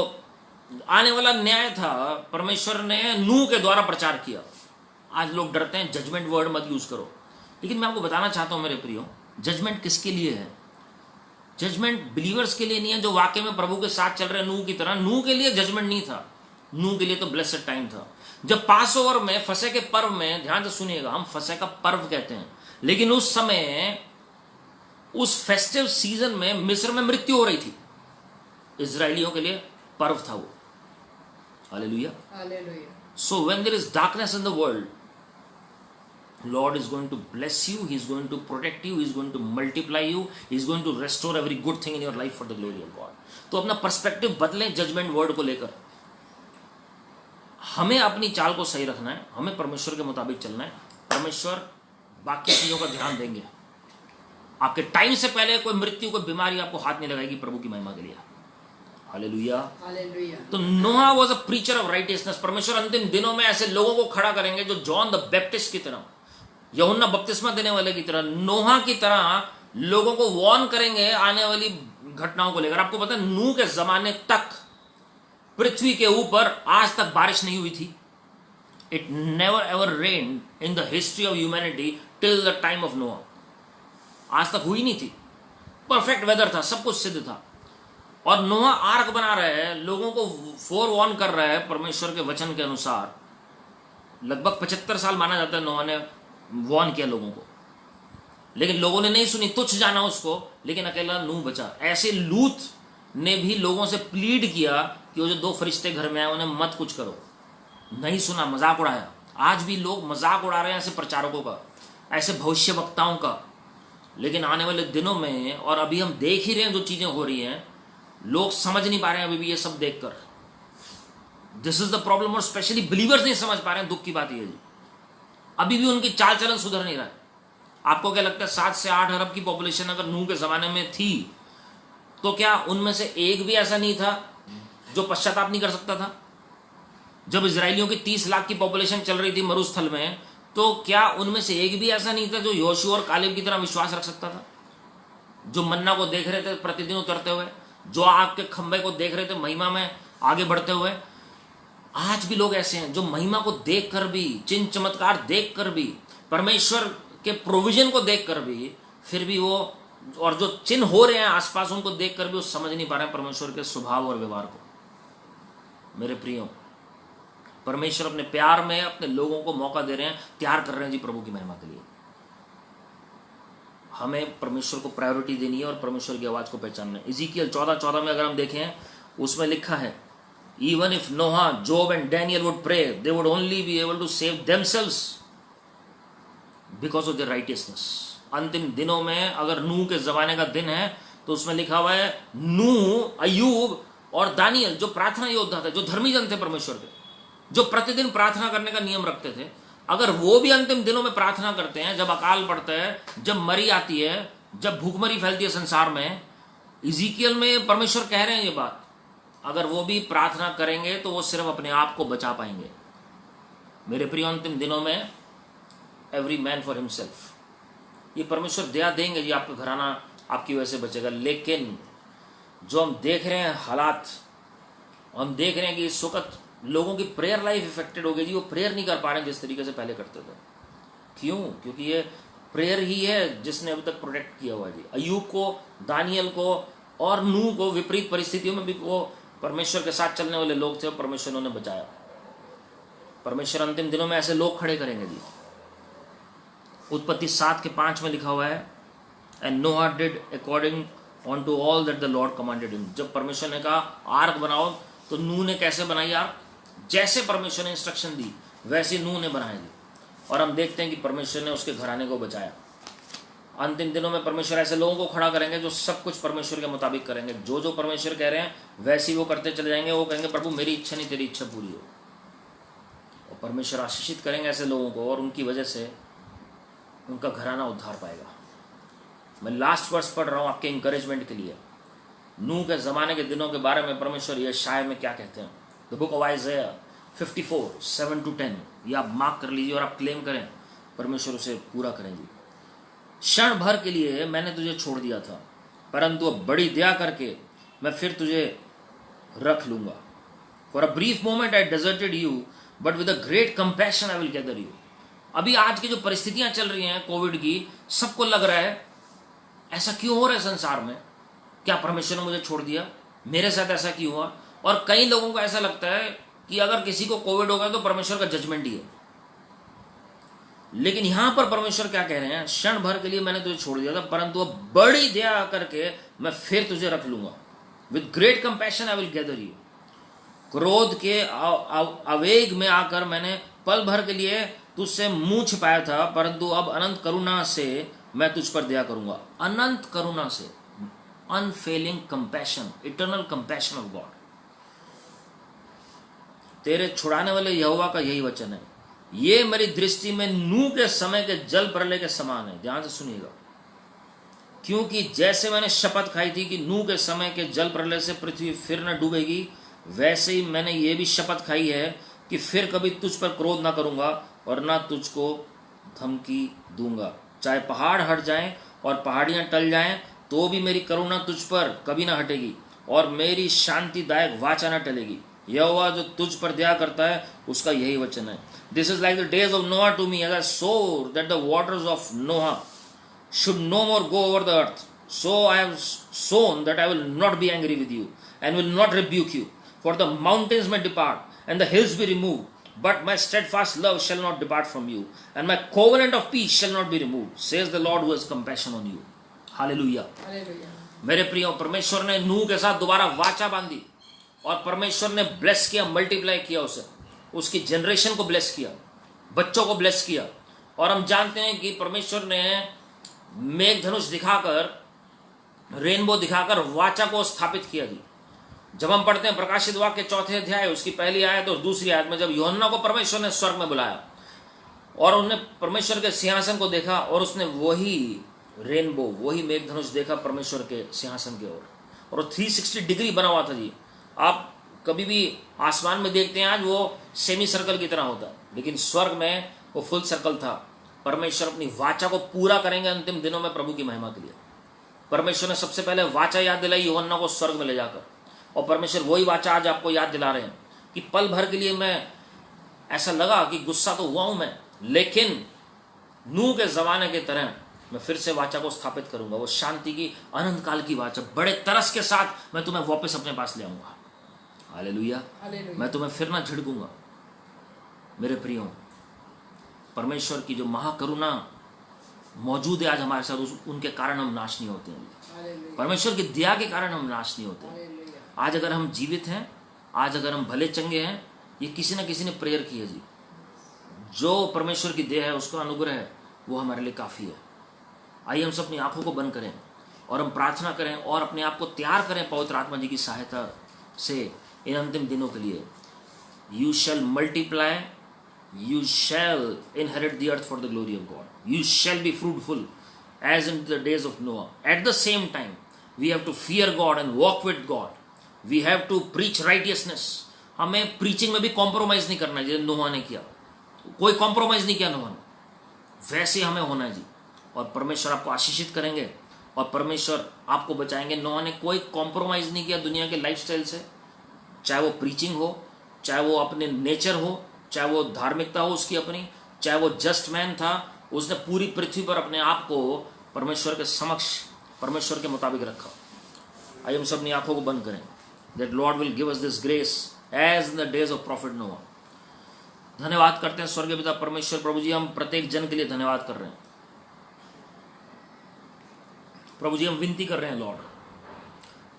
आने वाला न्याय था परमेश्वर ने नूह के द्वारा प्रचार किया। आज लोग डरते हैं जजमेंट वर्ड मत यूज करो, लेकिन मैं आपको बताना चाहता हूं मेरे प्रियो, जजमेंट किसके लिए है? जजमेंट बिलीवर्स के लिए नहीं है जो वाकई में प्रभु के साथ चल रहे। नूह की तरह, नूह के लिए जजमेंट नहीं था, नूह के लिए तो ब्लेस्ड टाइम था। जब पास ओवर में, फसह के पर्व में, ध्यान से सुनिएगा, हम फसह का पर्व कहते हैं, लेकिन उस समय उस फेस्टिव सीजन में मिस्र में मृत्यु हो रही थी, इजराइलियों के लिए पर्व था वो। Hallelujah. So when there is darkness in the world, Lord is going to bless you, He is going to protect you, He is going to multiply you, He is going to restore every good thing in your life for the glory of God. तो अपना पर्सपेक्टिव बदलें जजमेंट वर्ड को लेकर। हमें अपनी चाल को सही रखना है, हमें परमेश्वर के मुताबिक चलना है। परमेश्वर बाकी चीजों का ध्यान देंगे। आपके टाइम से पहले कोई मृत्यु, कोई बीमारी आपको हाथ नहीं लगाएगी प्रभु की महिमा के लिए। हालेलुया। तो Noah was a preacher of righteousness. परमेश्वर अंतिम दिनों में ऐसे लोगों को खड़ा करेंगे जो जॉन द बैप्टिस्ट की तरह, यूहन्ना बपतिस्मा देने वाले की तरह, नोहा की तरह लोगों को वार्न करेंगे आने वाली घटनाओं को लेकर। आपको पता है नूह के जमाने तक पृथ्वी के ऊपर आज तक बारिश नहीं हुई थी। It never ever rain in the history of humanity till the time of Noah. आज तक हुई नहीं थी। परफेक्ट वेदर था, सब कुछ सिद्ध था, और नोहा आर्क बना रहे हैं, लोगों को फोर वार्न कर रहा है परमेश्वर के वचन के अनुसार। लगभग 75 साल माना जाता है नोहा ने वार्न किया लोगों को, लेकिन लोगों ने नहीं सुनी, तुच्छ जाना उसको, लेकिन अकेला नूह बचा। ऐसे लूत ने भी लोगों से प्लीड किया कि वो जो 2 फरिश्ते घर में आए उन्हें मत कुछ करो, नहीं सुना, मजाक उड़ाया। आज भी लोग मजाक उड़ा रहे हैं ऐसे प्रचारकों का, ऐसे भविष्य वक्ताओं का। लेकिन आने वाले दिनों में, और अभी हम देख ही रहे हैं जो चीजें हो रही हैं, लोग समझ नहीं पा रहे हैं अभी भी ये सब देखकर। दिस इज द प्रॉब्लम, और स्पेशली बिलीवर्स नहीं समझ पा रहे हैं। दुख की बात ये जी, अभी भी उनकी चाल चलन सुधर नहीं रहा है। आपको क्या लगता है 7 से 8 अरब की पॉपुलेशन अगर नूह के जमाने में थी, तो क्या उनमें से एक भी ऐसा नहीं था जो पश्चाताप नहीं कर सकता था? जब इजराइलियों की 30 लाख की पॉपुलेशन चल रही थी मरुस्थल में, तो क्या उनमें से एक भी ऐसा नहीं था जो योशू और कालेब की तरह विश्वास रख सकता था? जो मन्ना को देख रहे थे प्रतिदिन उतरते हुए, जो आग के खंभे को देख रहे थे महिमा में आगे बढ़ते हुए। आज भी लोग ऐसे हैं जो महिमा को देखकर भी, चिन्ह चमत्कार देखकर भी, परमेश्वर के प्रोविजन को देखकर भी, फिर भी वो, और जो चिन्ह हो रहे हैं आसपास उनको देखकर भी वो समझ नहीं पा रहे हैं परमेश्वर के स्वभाव और व्यवहार को। मेरे प्रियो, परमेश्वर अपने प्यार में अपने लोगों को मौका दे रहे हैं, तैयार कर रहे हैं जी प्रभु की महिमा के लिए। हमें परमेश्वर को प्रायोरिटी देनी है और परमेश्वर की आवाज को पहचानना है। इज़ीकियल 14:14 में अगर हम देखें, उसमें लिखा है, Even if Noah, Job and Daniel would pray, they would only be able to save themselves because of their righteousness. अंतिम दिनों में अगर नूह के जमाने का दिन है, तो उसमें लिखा हुआ है नूह, अय्यूब और दानियल जो प्रार्थना योद्धा थे, जो धर्मी जन थे परमेश्वर के, जो प्रतिदिन प्रार्थना करने का नियम रखते थे, अगर वो भी अंतिम दिनों में प्रार्थना करते हैं, जब अकाल पड़ता है, जब मरी आती है, जब भूखमरी फैलती है संसार में, इज़ीकियल में परमेश्वर कह रहे हैं ये बात, अगर वो भी प्रार्थना करेंगे तो वो सिर्फ अपने आप को बचा पाएंगे। मेरे प्रिय, अंतिम दिनों में एवरी मैन फॉर हिमसेल्फ, ये परमेश्वर दया देंगे जी, आपका घराना आपकी वजह से बचेगा। लेकिन जो हम देख रहे हैं हालात, हम देख रहे हैं कि इस वक्त लोगों की प्रेयर लाइफ इफेक्टेड हो गई जी। वो प्रेयर नहीं कर पा रहे हैं जिस तरीके से पहले करते थे। क्यों? क्योंकि ये प्रेयर ही है जिसने अभी तक प्रोटेक्ट किया हुआ है जी। अय्यूब को, दानियल को और नूह को विपरीत परिस्थितियों में भी वो परमेश्वर के साथ चलने वाले लोग थे और परमेश्वर ने उन्हें बचाया। परमेश्वर अंतिम दिनों में ऐसे लोग खड़े करेंगे जी। उत्पत्ति 7:5 में लिखा हुआ है, and Noah did according on to all that the Lord commanded him. जब परमेश्वर ने कहा आर्क बनाओ, तो नूह ने कैसे बनाई आर्क? जैसे परमेश्वर ने इंस्ट्रक्शन दी वैसे नूह ने बनाई दी, और हम देखते हैं कि परमेश्वर ने उसके घराने को बचाया। अंतिम दिनों में परमेश्वर ऐसे लोगों को खड़ा करेंगे जो सब कुछ परमेश्वर के मुताबिक करेंगे, जो जो परमेश्वर कह रहे हैं वैसे ही वो करते चले जाएंगे। वो कहेंगे प्रभु मेरी इच्छा नहीं तेरी इच्छा पूरी हो। और परमेश्वर आशीषित करेंगे ऐसे लोगों को, और उनकी वजह से उनका घराना उद्धार पाएगा। मैं लास्ट वर्स पढ़ रहा हूँ आपके इंकरेजमेंट के लिए। नूह के ज़माने के दिनों के बारे में परमेश्वर यशायाह में क्या कहते हैं। द बुक ऑफ आइज़ाया 54:7-10, ये आप मार्क कर लीजिए और आप क्लेम करें, परमेश्वर उसे पूरा करेंगे। क्षण भर के लिए मैंने तुझे छोड़ दिया था, परंतु अब बड़ी दया करके मैं फिर तुझे रख लूंगा। For a brief moment I deserted you, but with a great compassion I will gather you. अभी आज की जो परिस्थितियां चल रही हैं कोविड की, सबको लग रहा है ऐसा क्यों हो रहा है संसार में, क्या परमेश्वर ने मुझे छोड़ दिया, मेरे साथ ऐसा क्यों हुआ। और कई लोगों को ऐसा लगता है कि अगर किसी को कोविड होगा तो परमेश्वर का जजमेंट ही है। लेकिन यहां पर परमेश्वर क्या कह रहे हैं, क्षण भर के लिए मैंने तुझे छोड़ दिया था, परंतु अब बड़ी दया करके मैं फिर तुझे रख लूंगा। With great compassion I will gather you. क्रोध के आवेग में आकर मैंने पल भर के लिए तुझसे मुंह छिपाया था, परंतु अब अनंत करुणा से मैं तुझ पर दया करूंगा। अनंत करुणा से, unfailing compassion, eternal compassion of God. तेरे छुड़ाने वाले यहोवा का यही वचन है, ये मेरी दृष्टि में नूह के समय के जल प्रलय के समान है। ध्यान से सुनिएगा, क्योंकि जैसे मैंने शपथ खाई थी कि नूह के समय के जल प्रलय से पृथ्वी फिर न डूबेगी, वैसे ही मैंने ये भी शपथ खाई है कि फिर कभी तुझ पर क्रोध ना करूंगा और ना तुझको धमकी दूंगा। चाहे पहाड़ हट जाएं और पहाड़ियां टल जाएं, तो भी मेरी करुणा तुझ पर कभी ना हटेगी और मेरी शांतिदायक वाचा न टलेगी। यहोवा जो तुझ पर दया करता है उसका यही वचन है। This is like the days of Noah to me, as I swore that the waters of Noah should no more go over the earth, so I have sworn that I will not be angry with you and will not rebuke you. For the mountains may depart and the hills be removed, but my steadfast love shall not depart from you, and my covenant of peace shall not be removed, says the Lord who has compassion on you. Hallelujah. मेरे प्रियो, परमेश्वर ने नूह के साथ दोबारा वाचा बांधी और परमेश्वर ने ब्लेस किया, मल्टीप्लाई किया उसे, उसकी जनरेशन को ब्लेस किया, बच्चों को ब्लेस किया। और हम जानते हैं कि परमेश्वर ने मेघ धनुष दिखाकर, रेनबो दिखाकर वाचा को स्थापित किया जी। जब हम पढ़ते हैं प्रकाशित वाक्य 4 अध्याय उसकी पहली आयत और दूसरी आयत में, जब यूहन्ना को परमेश्वर ने स्वर्ग में बुलाया और उन्होंने परमेश्वर के सिंहासन को देखा और उसने वही रेनबो, वही मेघ धनुष देखा परमेश्वर के सिंहासन की ओर, और वो 360 डिग्री बना हुआ था जी। आप कभी भी आसमान में देखते हैं आज वो सेमी सर्कल की तरह होता है, लेकिन स्वर्ग में वो फुल सर्कल था। परमेश्वर अपनी वाचा को पूरा करेंगे अंतिम दिनों में प्रभु की महिमा के लिए। परमेश्वर ने सबसे पहले वाचा याद दिलाई यूहन्ना को स्वर्ग में ले जाकर, और परमेश्वर वही वाचा आज आपको याद दिला रहे हैं कि पल भर के लिए मैं ऐसा लगा कि गुस्सा तो हुआ हूं मैं, लेकिन नूह के जमाने के तरह मैं फिर से वाचा को स्थापित करूंगा। वो शांति की अनंत काल की वाचा, बड़े तरस के साथ मैं तुम्हें वापस अपने पास ले आऊंगा। हालेलुया। मैं तुम्हें फिर ना झिड़कूंगा। मेरे प्रियो, परमेश्वर की जो महाकरुणा मौजूद है आज हमारे साथ, उनके कारण हम नाश नहीं होते हैं। परमेश्वर की दया के कारण हम नाश नहीं होते हैं। आज अगर हम जीवित हैं, आज अगर हम भले चंगे हैं, ये किसी ना किसी ने प्रेयर की है जी। जो परमेश्वर की दया है, उसका अनुग्रह है, वो हमारे लिए काफ़ी है। आइए हम सब अपनी आंखों को बंद करें और हम प्रार्थना करें और अपने आप को तैयार करें पवित्र आत्मा जी की सहायता से इन अंतिम दिनों के लिए। You shall multiply, you shall inherit the earth for the glory of God, you shall be fruitful as in the days of Noah. At the same time we have to fear God and walk with God, we have to preach righteousness. हमें प्रीचिंग में भी कॉम्प्रोमाइज नहीं करना है, जैसे नोआ ने किया, कोई कॉम्प्रोमाइज नहीं किया नोआ ने, वैसे हमें होना है जी। और परमेश्वर आपको आशीषित करेंगे और परमेश्वर आपको बचाएंगे। नोआ ने कोई कॉम्प्रोमाइज नहीं किया दुनिया के लाइफस्टाइल से, चाहे वो प्रीचिंग हो, चाहे वो अपने नेचर हो, चाहे वो धार्मिकता हो उसकी अपनी, चाहे वो जस्ट मैन था। उसने पूरी पृथ्वी पर अपने आप को परमेश्वर के समक्ष, परमेश्वर के मुताबिक रखा। आइए हम सब अपनी आंखों को बंद करें। That Lord will give us this grace as in the days of prophet Noah. धन्यवाद करते हैं स्वर्गीय पिता परमेश्वर। प्रभु जी, हम प्रत्येक जन के लिए धन्यवाद कर रहे हैं। प्रभु जी, हम विनती कर रहे हैं लॉर्ड,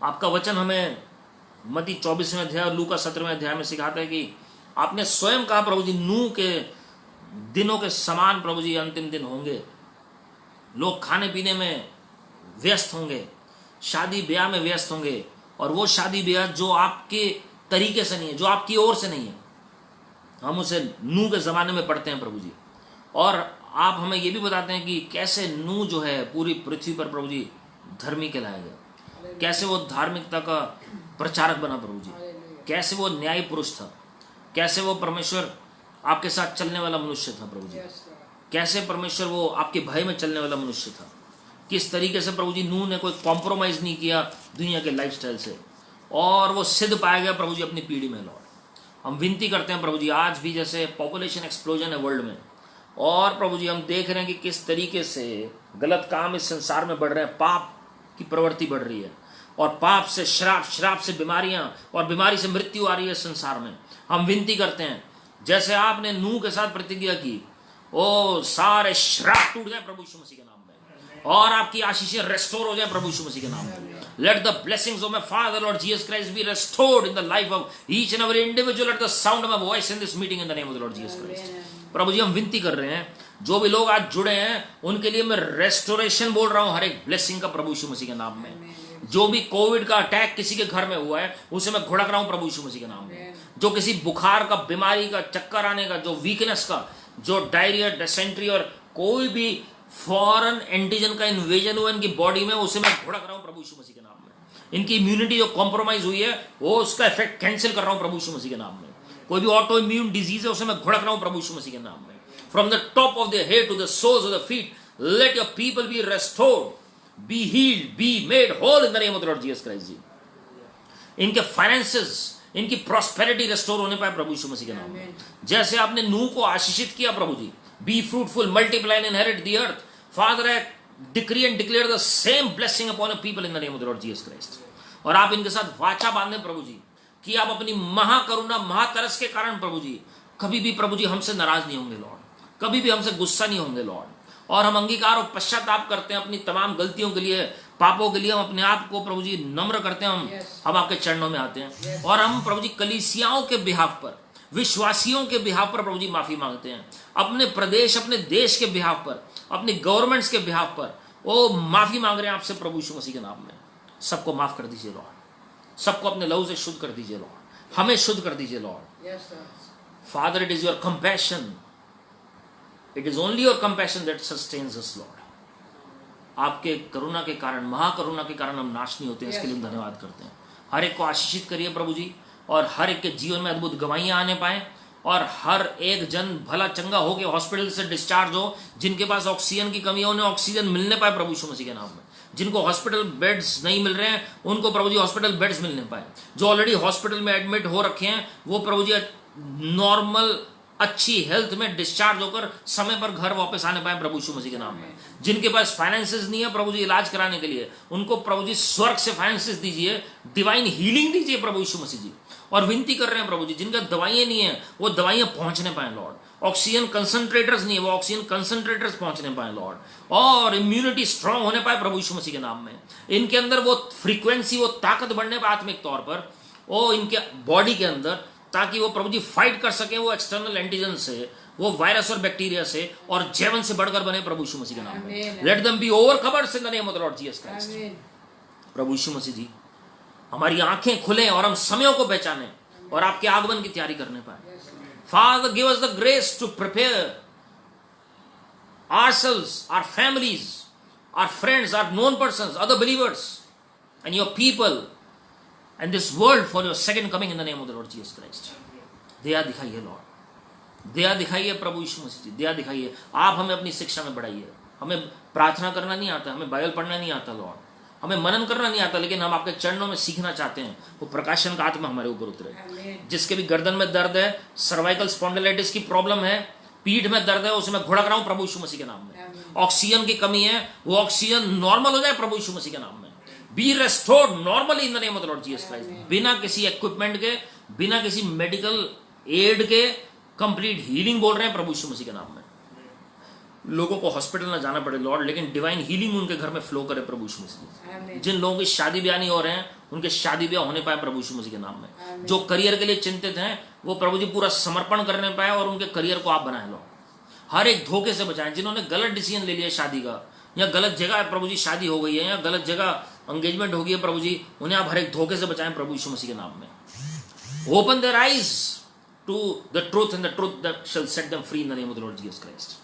आपका वचन हमें मत्ती 24वें अध्याय और लूका 17वें अध्याय में सिखाता है कि आपने स्वयं कहा प्रभु जी, नूह के दिनों के समान प्रभु जी अंतिम दिन होंगे। लोग खाने पीने में व्यस्त होंगे, शादी ब्याह में व्यस्त होंगे, और वो शादी ब्याह जो आपके तरीके से नहीं है, जो आपकी ओर से नहीं है, हम उसे नूह के ज़माने में पढ़ते हैं प्रभु जी। और आप हमें ये भी बताते हैं कि कैसे नूह जो है पूरी पृथ्वी पर प्रभु जी धर्मी कहलाया गया, कैसे वो धार्मिकता का प्रचारक बना प्रभु जी, कैसे वो न्यायी पुरुष था, कैसे वो परमेश्वर आपके साथ चलने वाला मनुष्य था प्रभु जी, कैसे परमेश्वर वो आपके भय में चलने वाला मनुष्य था, किस तरीके से प्रभु जी नूह ने कोई कॉम्प्रोमाइज़ नहीं किया दुनिया के लाइफस्टाइल से, और वो सिद्ध पाया गया प्रभु जी अपनी पीढ़ी में। लॉर्ड, हम विनती करते हैं प्रभु जी, आज भी जैसे पॉपुलेशन एक्सप्लोजन है वर्ल्ड में, और प्रभु जी हम देख रहे हैं कि किस तरीके से गलत काम इस संसार में बढ़ रहे हैं, पाप की प्रवृत्ति बढ़ रही है, और पाप से श्राप, श्राप से बीमारियां, और बीमारी से मृत्यु आ रही है संसार में। हम विनती करते हैं जैसे आपने नूह के साथ प्रतिज्ञा की, ओ सारे श्राप टूट जाए प्रभु यीशु मसीह के नाम में, और आपकी आशीषें रेस्टोर हो जाए प्रभु यीशु मसीह के नाम में। Let the blessings of my Father Lord Jesus Christ be restored in the life of each and every individual at the sound of my voice in this meeting in the name of the Lord Jesus Christ. प्रभु जी हम विनती कर रहे हैं, जो भी लोग आज जुड़े हैं उनके लिए मैं रेस्टोरेशन बोल रहा हूं, हर एक ब्लेसिंग का प्रभु यीशु मसीह के नाम में। जो भी कोविड का अटैक किसी के घर में हुआ है उसे मैं घुड़क रहा हूं प्रभु यीशु मसीह के नाम में। जो किसी बुखार का, बीमारी का, चक्कर आने का, जो वीकनेस का, जो डायरिया, डिसेंट्री और कोई भी फॉरेन एंटीजन का इन्वेजन हुआ इनकी बॉडी में, उसे मैं घुड़क रहा हूं प्रभु यीशु मसीह के नाम में। इनकी इम्यूनिटी जो कॉम्प्रोमाइज हुई है वो उसका इफेक्ट कैंसिल कर रहा हूं प्रभु यीशु मसीह के नाम में। कोई भी ऑटो इम्यून डिजीज है उसे मैं घुड़क रहा हूं प्रभु यीशु मसीह के नाम में। From the top of the head to the soles of the feet, let your people be restored, be healed, be made whole in the name of the Lord Jesus Christ ji. इनके फाइनेंसेस, इनकी प्रॉस्पेरिटी रेस्टोर होने पाए प्रभु यीशु मसीह के नाम में। जैसे आपने नूह को आशीषित किया प्रभु जी, be fruitful, multiply and inherit the earth, father I decree and declare the same blessing upon the people in the name of the Lord Jesus Christ. और आप इनके साथ वाचा बांधे प्रभु जी कि आप अपनी महाकरुणा, महातरस के कारण प्रभु जी कभी भी प्रभु जी हमसे नाराज नहीं होंगे लॉर्ड, कभी भी हमसे गुस्सा नहीं होंगे लॉर्ड। और हम अंगीकार और पश्चाताप करते हैं अपनी तमाम गलतियों के लिए, पापों के लिए। हम अपने आप को प्रभु जी नम्र करते हैं, हम आपके चरणों में आते हैं, और हम प्रभु जी कलीसियाओं के बिहाफ पर, विश्वासियों के बिहाफ पर प्रभु जी माफी मांगते हैं। अपने प्रदेश, अपने देश के बिहाफ पर, अपनी गवर्नमेंट्स के बिहाफ पर वो माफी मांग रहे हैं आपसे प्रभु यीशु मसीह के नाम में। सबको माफ कर दीजिए लॉर्ड, सबको अपने लहू से शुद्ध कर दीजिए लॉर्ड, हमें शुद्ध कर दीजिए Lord. Father, it is your compassion, it is only your compassion that sustains us Lord. आपके करुणा के कारण, महाकरुणा के कारण हम नाश नहीं होते हैं, इसके लिए हम धन्यवाद करते हैं। हर एक को आशीषित करिए प्रभु जी, और हर एक के जीवन में अद्भुत गवाहियां आने पाए, और हर एक जन भला चंगा हो के हॉस्पिटल से डिस्चार्ज हो। जिनके पास ऑक्सीजन की कमी है उन्हें ऑक्सीजन मिलने पाए प्रभु यीशु मसीह के नाम में। जिनको हॉस्पिटल बेड्स नहीं मिल रहे हैं उनको प्रभु जी हॉस्पिटल बेड्स मिलने पाए। जो ऑलरेडी हॉस्पिटल में एडमिट हो रखे हैं वो प्रभु जी नॉर्मल अच्छी हेल्थ में डिस्चार्ज होकर समय पर घर वापस आने पाए प्रभु यीशु मसीह के नाम में। जिनके पास फाइनेंसेस नहीं है प्रभु जी इलाज कराने के लिए, उनको प्रभु जी स्वर्ग से फाइनेंसेस दीजिए, डिवाइन हीलिंग दीजिए प्रभु यीशु मसीह जी। और विनती कर रहे हैं प्रभु जी, जिनका दवाइयां नहीं है वो दवाइयां पहुंचने पाए लॉर्ड। ऑक्सीजन कंसंट्रेटर्स नहीं है वो ऑक्सीजन कंसंट्रेटर्स पहुंचने पाए लॉर्ड। और इम्यूनिटी स्ट्रांग होने पाए प्रभु यीशु मसीह के नाम में। इनके अंदर वो फ्रीक्वेंसी, वो ताकत बढ़ने पाए आत्मिक तौर पर, वो इनके बॉडी के अंदर, ताकि वो प्रभु जी फाइट कर सके वो एक्सटर्नल एंटीजन से, वो वायरस और बैक्टीरिया से, और जीवन से बढ़कर बने प्रभु यीशु मसीह के नाम में। Let them be overcomers in the name of the Lord Jesus Christ. प्रभु यीशु मसीह जी, हमारी आंखें खुलें और हम समयों को पहचानें और आपके आगमन की तैयारी करने पाए। Father, give us the grace to prepare ourselves, our families, our friends, our known persons, other believers, and your people, and this world for your second coming in the name of the Lord Jesus Christ. दया दिखाइए लॉर्ड, दया दिखाइए प्रभु यीशु मसीह जी, दया दिखाइए। आप हमें अपनी शिक्षा में बढ़ाइए। हमें प्रार्थना करना नहीं आता, हमें बाइबल पढ़ना नहीं आता लॉर्ड, हमें मनन करना नहीं आता, लेकिन हम आपके चरणों में सीखना चाहते हैं। वो प्रकाशन का आत्मा हमारे ऊपर उतरे। जिसके भी गर्दन में दर्द है, सर्वाइकल स्पॉन्डिलाइटिस की प्रॉब्लम है, पीठ में दर्द है, उसे मैं घुड़क रहा हूं प्रभु यीशु मसीह के नाम में। ऑक्सीजन की कमी है, वो ऑक्सीजन नॉर्मल हो जाए प्रभु यीशु मसीह के नाम में। Be restored normally in the name of the Lord Jesus Christ. बिना किसी इक्विपमेंट के, बिना किसी मेडिकल एड के कंप्लीट हीलिंग बोल रहे हैं प्रभु यीशु मसीह के नाम में। लोगों को हॉस्पिटल ना जाना पड़े लॉर्ड, लेकिन डिवाइन हीलिंग उनके घर में फ्लो करे प्रभु यीशु मसीह। जिन लोगों की शादी ब्याह नहीं हो रहे हैं उनके शादी ब्याह होने पाए प्रभु यीशु मसीह के नाम में। जो करियर के लिए चिंतित हैं वो प्रभु जी पूरा समर्पण करने पाए और उनके करियर को आप बनाए लॉर्ड। हर एक धोखे से बचाएं। जिन्होंने गलत डिसीजन ले लिया शादी का, या गलत जगह है प्रभु जी शादी हो गई है, या गलत जगह एंगेजमेंट हो गई है प्रभु जी, उन्हें आप हर एक धोखे से बचाएं प्रभु यीशु मसीह के नाम में। Open their eyes to the truth and the truth that shall set them free in the name of the Lord Jesus Christ.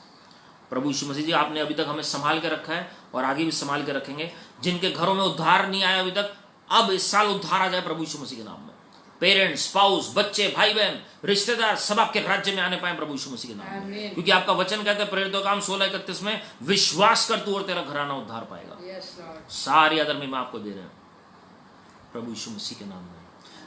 प्रभु यीशु मसीह जी, आपने अभी तक हमें संभाल के रखा है और आगे भी संभाल के रखेंगे। जिनके घरों में उद्धार नहीं आया अभी तक, अब इस साल उद्धार आ जाए प्रभु यीशु मसीह के नाम में। पेरेंट्स, स्पाउस, बच्चे, भाई बहन, रिश्तेदार सब आपके राज्य में आने पाए प्रभु यीशु मसीह के नाम में, क्योंकि आपका वचन कहता है प्रेरितों का काम 16:31 में, विश्वास कर तू और तेरा घराना उद्धार पाएगा। सारी आदर में आपको दे रहे हैं प्रभु यीशु मसीह के नाम में।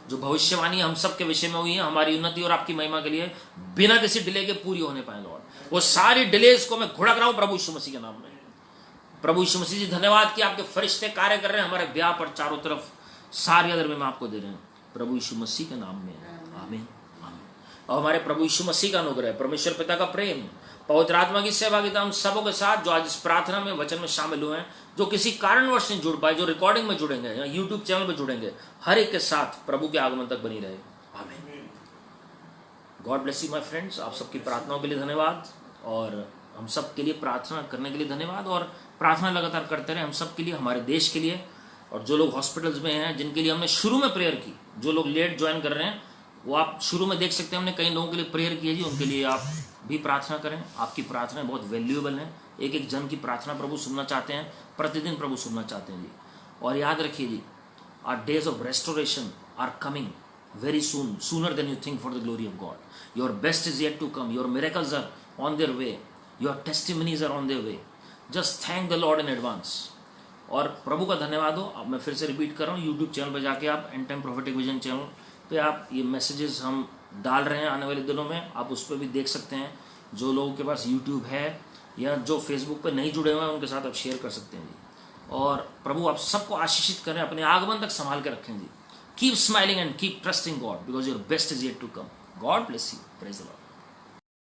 जो भविष्यवाणी हम सब के विषय में हुई है, हमारी उन्नति और आपकी महिमा के लिए बिना किसी डिले के पूरी होने पाए लॉर्ड, वो सारी डिलेज को मैं घुड़क रहा हूं प्रभु यीशु मसीह के नाम में। प्रभु यीशु मसीह जी, धन्यवाद कि आपके फरिश्ते कार्य कर रहे हैं हमारे ब्याह पर चारों तरफ। सारी आदर में आपको दे रहे हैं प्रभु यीशु मसीह के नाम में, आमीन आमीन। और हमारे प्रभु यीशु मसीह का अनुग्रह, परमेश्वर पिता का प्रेम, पवित्र आत्मा की सहभागिता हम सबों के साथ जो आज इस प्रार्थना में वचन में शामिल हुए हैं, जो किसी कारणवश नहीं जुड़ पाए, जो रिकॉर्डिंग में जुड़ेंगे या यूट्यूब चैनल पे जुड़ेंगे, हर एक के साथ प्रभु के आगमन तक बनी रहे, आमीन। God bless you my friends. आप सबकी प्रार्थनाओं के लिए धन्यवाद, और हम सब के लिए प्रार्थना करने के लिए धन्यवाद, और प्रार्थना लगातार करते रहे हम सब के लिए, हमारे देश के लिए। और जो लोग हॉस्पिटल्स में हैं, जिनके लिए हमने शुरू में प्रेयर की, जो लोग लेट ज्वाइन कर रहे हैं, वो आप शुरू में देख सकते हैं, हमने कई लोगों के लिए प्रेयर की है जी, उनके लिए आप भी प्रार्थना करें। आपकी प्रार्थना बहुत वैल्यूएबल है। एक एक जन की प्रार्थना प्रभु सुनना चाहते हैं, प्रतिदिन प्रभु सुनना चाहते हैं जी। और याद रखिए जी, our days of restoration are coming very soon, sooner than you think, for the glory of God. Your best is yet to come, your miracles are on their way, your testimonies are on their way. Just thank the Lord in advance. और प्रभु का धन्यवाद हो। अब मैं फिर से रिपीट कर रहा हूँ, यूट्यूब चैनल पर जाके आप and time prophetic vision channel पे आप ये मैसेजेस हम डाल रहे हैं आने वाले दिनों में, आप उस पर भी देख सकते हैं। जो लोगों के पास यूट्यूब है या जो फेसबुक पे नहीं जुड़े हुए हैं, उनके साथ आप शेयर कर सकते हैं जी। और प्रभु आप सबको आशीषित करें, अपने आगमन तक संभाल के रखें जी। Keep smiling and keep trusting God, because your best is yet to come. God bless you, praise the Lord.